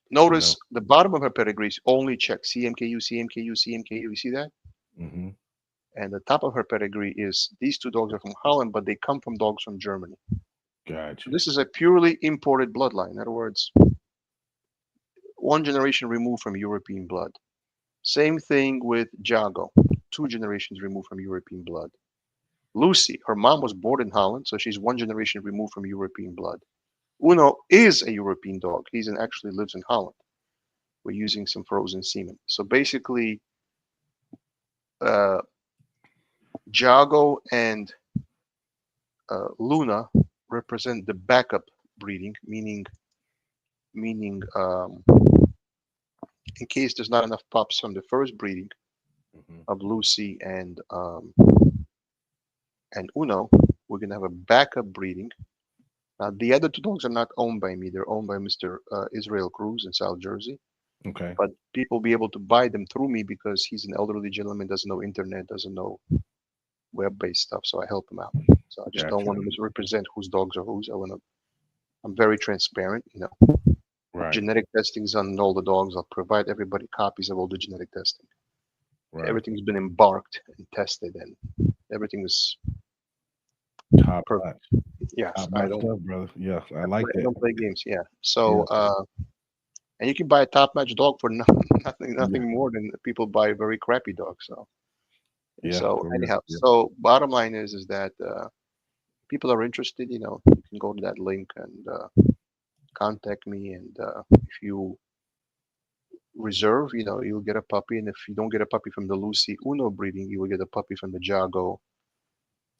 You know. notice the bottom of her pedigree is only checked CMKU, CMKU, CMKU. You see that? Mm-hmm. And the top of her pedigree is these two dogs are from Holland, but they come from dogs from Germany. So Gotcha. this is a purely imported bloodline. In other words, one generation removed from European blood. Same thing with Jago, two generations removed from European blood. Lucy, her mom was born in Holland, so she's one generation removed from European blood. Uno is a European dog. He actually lives in Holland. We're using some frozen semen. So basically, uh, Jago and Luna represent the backup breeding, meaning in case there's not enough pups from the first breeding Mm-hmm. of Lucy and Uno, we're gonna have a backup breeding. Now the other two dogs are not owned by me; they're owned by Mr. Israel Cruz in South Jersey. Okay. But people be able to buy them through me because he's an elderly gentleman, doesn't know internet, doesn't know web-based stuff. So I help him out. So I just don't Gotcha. want to misrepresent whose dogs are whose. I'm very transparent. You know, Right. genetic testing's on all the dogs. I'll provide everybody copies of all the genetic testing. Right. Everything's been embarked and tested, and everything is Top perfect. notch. Yes, Top I notch don't. stuff, brother. Yeah, I like I that. don't play games. Yeah. Yeah. So, and you can buy a top-notch dog for nothing, Yeah. nothing more than people buy a very crappy dog. So, Yeah. so For real. anyhow, Yeah. so bottom line is that people are interested. You know, you can go to that link and contact me, and if you reserve, you know, you'll get a puppy. And if you don't get a puppy from the Lucy Uno breeding, you will get a puppy from the Jago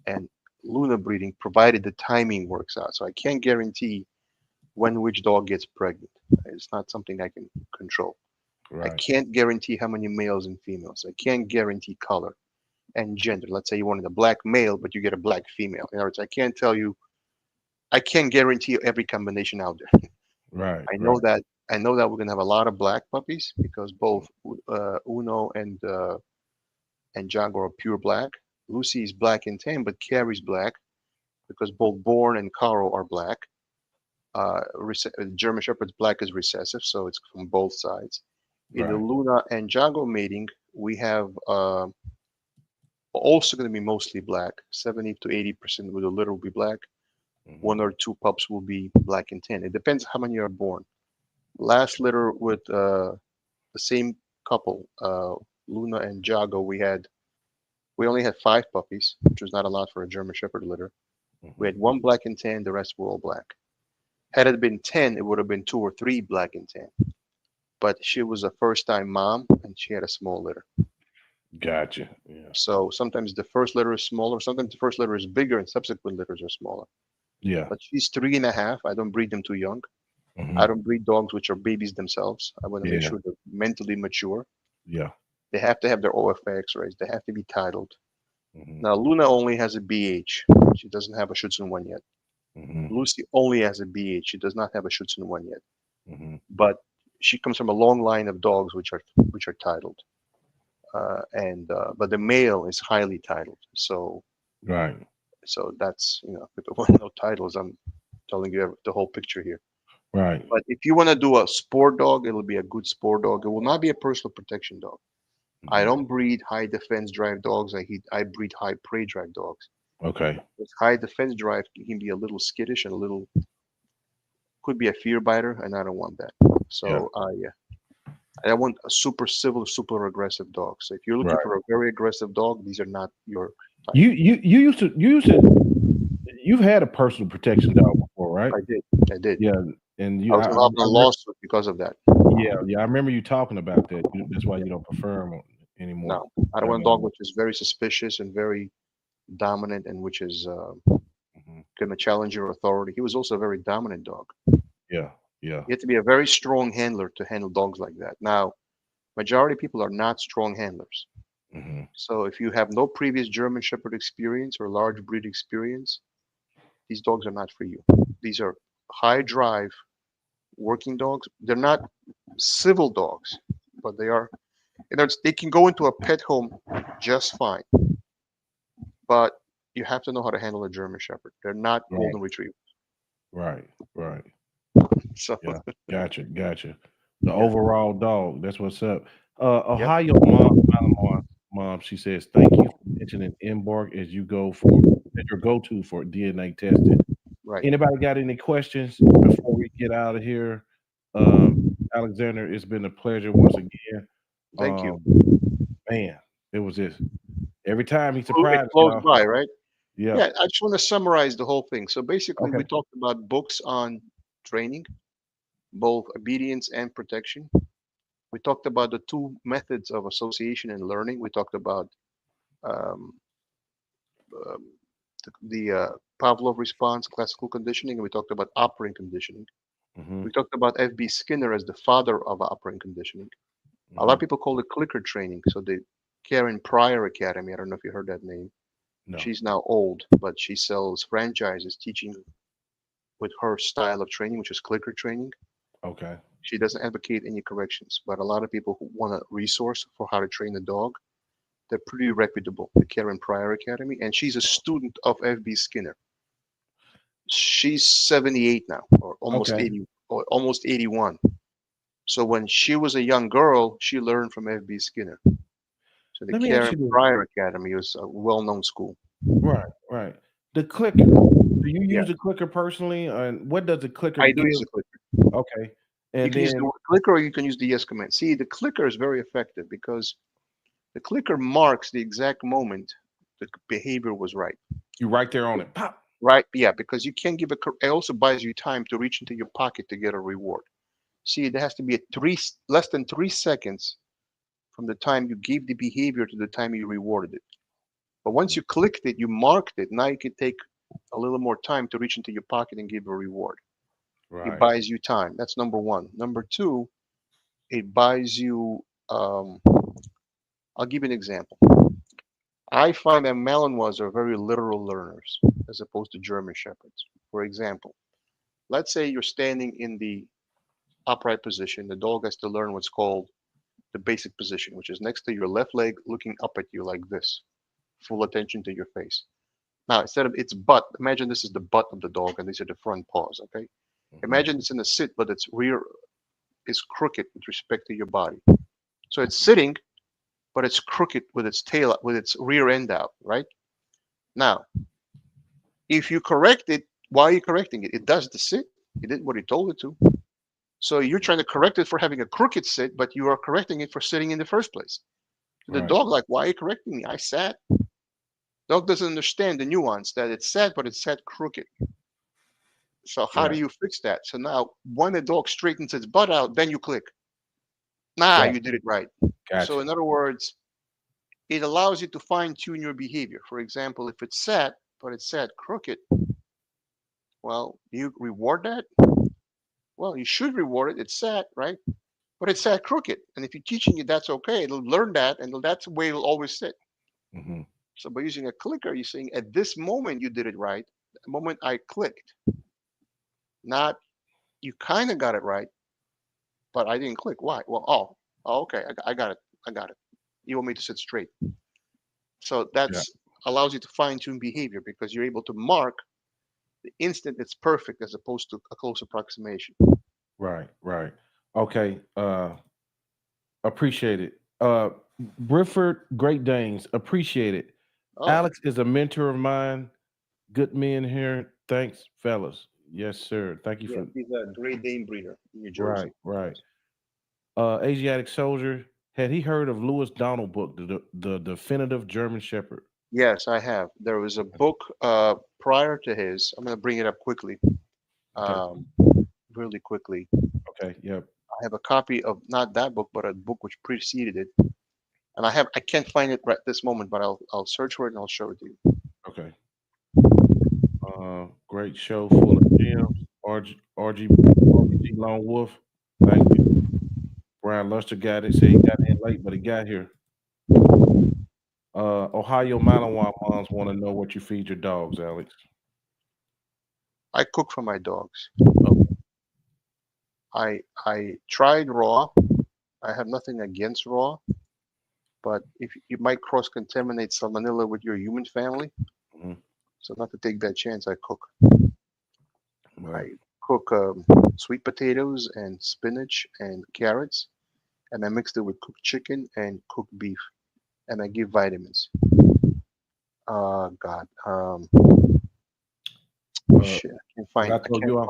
and Luna breeding, provided the timing works out. So I can't guarantee when which dog gets pregnant. It's not something I can control. I Right. can't guarantee how many males and females. I can't guarantee color and gender. Let's say you wanted a black male, but you get a black female. In other words, I can't tell you, I can't guarantee every combination out there. Right. I know Right. that I know that we're gonna have a lot of black puppies because both Uno and Django are pure black. Lucy is black and tan, but carries black because both Born and Caro are black. German Shepherd's black is recessive, so it's from both sides. In the Right. Luna and Django mating, we have also going to be mostly black. 70 to 80% of the litter will be black. Mm-hmm. One or two pups will be black and tan. It depends how many are born. Last litter with the same couple, Luna and Jago, we only had 5 puppies, which was not a lot for a German Shepherd litter. We had Mm-hmm. one black and tan, the rest were all black. Had it been 10, it would have been 2 or 3 black and tan. But she was a first-time mom, and she had a small litter. Gotcha. Yeah. So sometimes the first litter is smaller, sometimes the first litter is bigger, and subsequent litters are smaller. Yeah. But she's 3.5. I don't breed them too young. Mm-hmm. I don't breed dogs which are babies themselves. I want to make Yeah. sure they're mentally mature. Yeah. They have to have their OFX raised. They have to be titled. Mm-hmm. Now, Luna only has a BH. She doesn't have a Schutzhund one yet. Mm-hmm. Lucy only has a BH. She does not have a Schutzhund one yet. Mm-hmm. But she comes from a long line of dogs which are titled. But the male is highly titled. So Right. that's, you know, if you want to know titles, I'm telling you the whole picture here. Right. But if you want to do a sport dog, it'll be a good sport dog. It will not be a personal protection dog. I Mm-hmm. don't breed high defense drive dogs. I breed high prey drive dogs. Okay. This high defense drive can be a little skittish and could be a fear biter, and I don't want that. Yeah. So I want a super civil, super aggressive dog. So if you're looking Right. for a very aggressive dog, these are not your type. You've had a personal protection dog before, right? I did. Yeah. And I was involved in a lawsuit because of that. yeah, I remember you talking about that. That's why you don't prefer them anymore. No, I don't want a dog which is very suspicious and very dominant, and which is Mhm. going to challenge your authority. He was also a very dominant dog. Yeah, yeah, You have to be a very strong handler to handle dogs like that. Now, majority of people are not strong handlers. hmm So if you have no previous German Shepherd experience or large breed experience, these dogs are not for you. These are high drive, working dogs. They're not civil dogs, but they are. They can go into a pet home just fine, but you have to know how to handle a German Shepherd. They're not Right, golden retrievers. right, right. So Yeah, gotcha, gotcha. The yeah, overall dog. That's what's up. yep, Ohio mom, she says, thank you for mentioning Embark as your go-to for DNA testing. right. Anybody got any questions before we get out of here? Um, Alexander, it's been a pleasure once again. Thank you. Um, man, it was just every time he It surprised flows y'all. by, right? Yeah. Yeah, I just want to summarize the whole thing. So basically, we Okay. talked about books on training, both obedience and protection. We talked about the two methods of association and learning. We talked about um, um, the Pavlov response, classical conditioning, and we talked about operant conditioning. Hmm. We talked about F.B. Skinner as the father of operant conditioning. A lot Hmm. of people call it clicker training. So the Karen Pryor Academy, I don't know if you heard that name. No. She's now old, but she sells franchises teaching with her style of training, which is clicker training. Okay. She doesn't advocate any corrections, but a lot of people who want a resource for how to train a dog, they're pretty reputable. The Karen Pryor Academy, and she's a student of F.B. Skinner. She's 78 now, or almost Okay. 80, or almost 81. So when she was a young girl, she learned from F.B. Skinner. So the Let me ask Karen you this. Pryor Academy was a well-known school. Right, right. The clicker. Do you Yeah, use the clicker personally? And what does the clicker I do give? use the clicker. Okay. You And can use the then word clicker or you can use the yes command. See, the clicker is very effective because the clicker marks the exact moment the behavior was right. you right there on it. Pop. Right? Yeah, because you can't give it also buys you time to reach into your pocket to get a reward. See, there has to be less than 3 seconds from the time you gave the behavior to the time you rewarded it. But once you clicked it, you marked it. Now you can take a little more time to reach into your pocket and give a reward. It Right. buys you time. That's number one. Number two, it buys you. Um, I'll give you an example. I find that Malinois are very literal learners as opposed to German Shepherds. For example, let's say you're standing in the upright position. The dog has to learn what's called the basic position, which is next to your left leg, looking up at you like this, full attention to your face. Now, instead of its butt, imagine this is the butt of the dog and these are the front paws, okay? Hmm. Imagine it's in a sit, but its rear is crooked with respect to your body. So it's sitting, but it's crooked with its tail, with its rear end out, right? Now, if you correct it, why are you correcting it? It does the sit. It did what you told it to. So you're trying to correct it for having a crooked sit, but you are correcting it for sitting in the first place. The Right. dog, like, why are you correcting me? I sat. Dog doesn't understand the nuance that it's sat, but it's sat crooked. So how do Right. you fix that? So now when the dog straightens its butt out, then you click. Nah, Gotcha. you did it right. So Gotcha. in other words, it allows you to fine tune your behavior. For example, if it's sat, but it's sat crooked, well, you reward that? Well, you should reward it. It's sat, right? But it's sat crooked. And if you're teaching it that's okay, it'll learn that and that's the way it'll always sit. Hmm. So by using a clicker, you're saying at this moment you did it right. The moment I clicked, not you kind of got it right, but I didn't click. Why? Well, okay, I got it. I got it. You want me to sit straight. So Yeah. that's allows you to fine tune behavior because you're able to mark the instant it's perfect as opposed to a close approximation. Right. Right. Okay. Appreciate it. Brifford Great Danes, appreciate it. Oh, Alex is a mentor of mine. Good men here. Thanks, fellas. Yes, sir. Thank you yeah, for he's a Great Dane breeder in New right, Jersey. right. Asiatic Soldier. Had he heard of Lewis Donald book, the definitive German Shepherd? Yes, I have. There was a book prior to his. I'm going to bring it up quickly, Okay. um, really quickly. Okay. Yep. I have a copy of not that book, but a book which preceded it, and I can't find it right this moment, but I'll search for it and I'll show it to you. Okay. Great show full of gems. RG Lone Wolf. Thank you. Brian Luster got it. Said he got in late, but he got here. Ohio Malinois moms want to know what you feed your dogs, Alex. I cook for my dogs. Oh, I tried raw. I have nothing against raw, but if you might cross contaminate salmonella with your human family, Mhm. so not to take that chance, I cook. Right. I cook sweet potatoes and spinach and carrots, and I mixed it with cooked chicken and cooked beef, and I give vitamins. God, Uh, shit, what I told you all.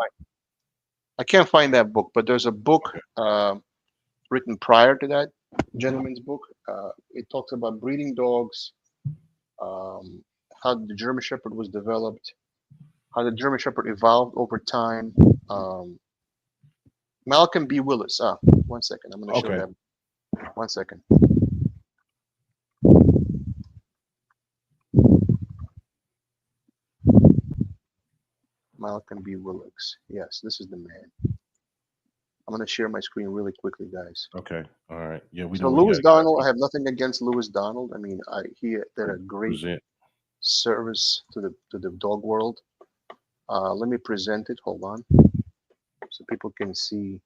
I can't find that book, but there's a book Okay. written prior to that gentleman's book. It talks about breeding dogs, um, how the German Shepherd was developed, how the German Shepherd evolved over time. Um, Malcolm B. Willis. One second. I'm going to show Okay. that. 1 second. Malcolm B. Willis. Yes, this is the man. I'm going to share my screen really quickly, guys. Okay. All right. Yeah, we So know when you Lewis gotta get out Donald, of I have nothing against Lewis Donald. I mean, he did here. a great Present. service to the dog world. Let me present it. Hold on, so people can see.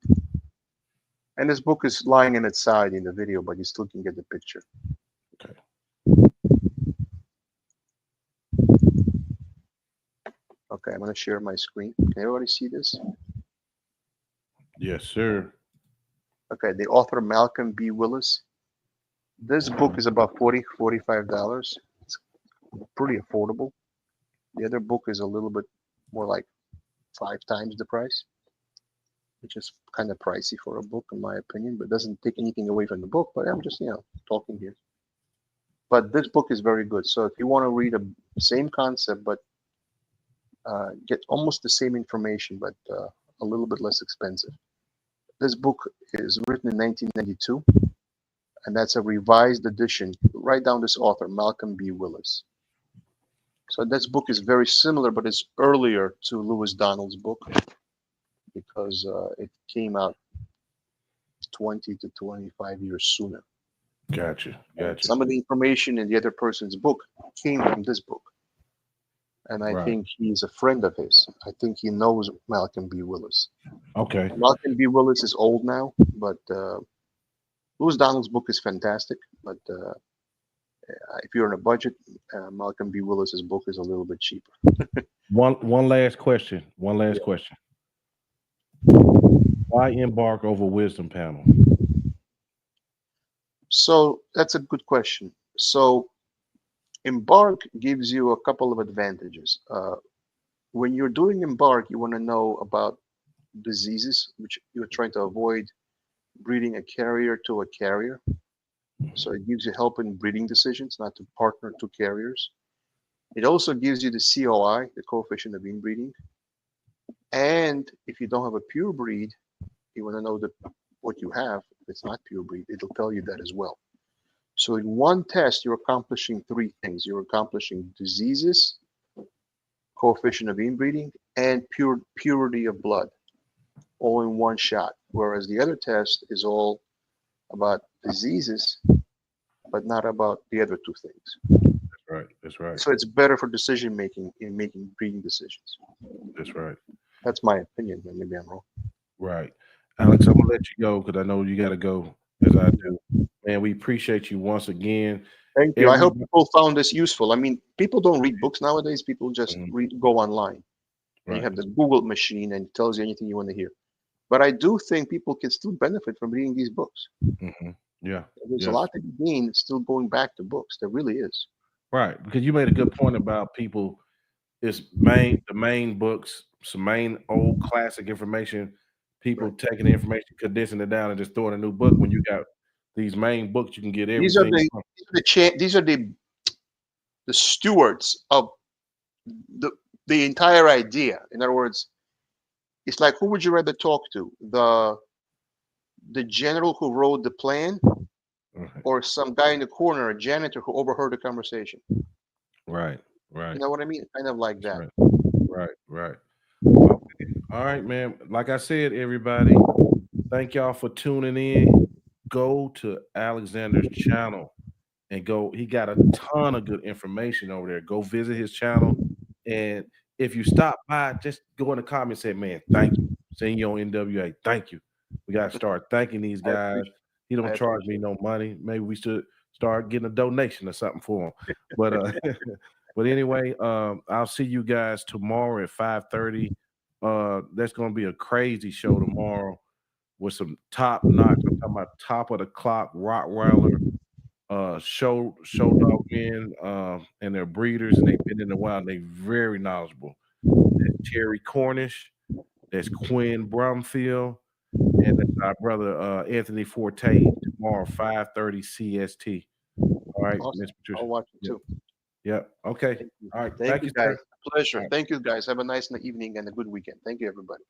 And this book is lying in its side in the video, but you still can get the picture. Okay. Okay, I'm going to share my screen. Can everybody see this? Yes, sir. Okay, the author Malcolm B. Willis. This book is about $45. It's pretty affordable. The other book is a little bit more like 5 times the price, which is kind of pricey for a book, in my opinion, but doesn't take anything away from the book. But I'm just, talking here. But this book is very good. So if you want to read a same concept, but get almost the same information, but a little bit less expensive. This book is written in 1992, and that's a revised edition. Write down this author, Malcolm B. Willis. So this book is very similar, but it's earlier to Lewis Donald's book because it came out 20 to 25 years sooner. Gotcha. And Gotcha. some of the information in the other person's book came from this book. And I Right. think he's a friend of his. I think he knows Malcolm B. Willis. Okay. Malcolm B. Willis is old now, but Lewis Donald's book is fantastic. But if you're on a budget, Malcolm B. Willis's book is a little bit cheaper. One last question. One last Yeah. question. Why embark over wisdom panel? So that's a good question. So Embark gives you a couple of advantages. When you're doing Embark, you want to know about diseases, which you're trying to avoid breeding a carrier to a carrier. So it gives you help in breeding decisions, not to partner two carriers. It also gives you the COI, the coefficient of inbreeding. And if you don't have a pure breed, you want to know what you have. If it's not pure breed, it'll tell you that as well. So in one test, you're accomplishing three things. You're accomplishing diseases, coefficient of inbreeding, and purity of blood, all in one shot. Whereas the other test is all about diseases, but not about the other two things. That's right. That's right. So it's better for decision making in making breeding decisions. That's right. That's my opinion. Maybe I'm wrong. Right. Alex, I'm gonna let you go because I know you gotta go as I do. Man, we appreciate you once again. Thank you. I hope Everybody- people found this useful. I mean, people don't read books nowadays. People just go online. And you Right. have the Google machine and it tells you anything you want to hear. But I do think people can still benefit from reading these books. Mhm. Yeah. There's a Yes. lot to be gained still going back to books. There really is. Right. Because you made a good point about people. It's the main books, some main old classic information. People Right. taking the information, condensing it down, and just throwing a new book. When you got these main books, you can get These are everything. these are the stewards of the entire idea. In other words, it's like, who would you rather talk to? The general who wrote the plan, Right. or some guy in the corner, a janitor who overheard the conversation? Right. Right. You know what I mean? Kind of like that. Right. Right. Okay. All right, man. Like I said, everybody, thank y'all for tuning in. Go to Alexander's channel and go. He got a ton of good information over there. Go visit his channel. And if you stop by, just go in the comments and say, man, thank you. seeing you on NWA. Thank you. We got to start thanking these guys. He don't charge me no money. Maybe we should start getting a donation or something for him. But but anyway, I'll see you guys tomorrow at 5:30. That's gonna be a crazy show tomorrow with some top notch. I'm talking about top of the clock Rottweiler show dog men and they're breeders and they've been in the wild. They're very knowledgeable. That's Terry Cornish, that's Quinn Brumfield, and that's our brother Anthony Forte tomorrow, 5:30 CST. All right, Awesome. Miss Patricia. I'll watch it too. Yep. Okay. All right. Thank you, guys. sir. Pleasure. All right. Thank you, guys. Have a nice evening and a good weekend. Thank you, everybody.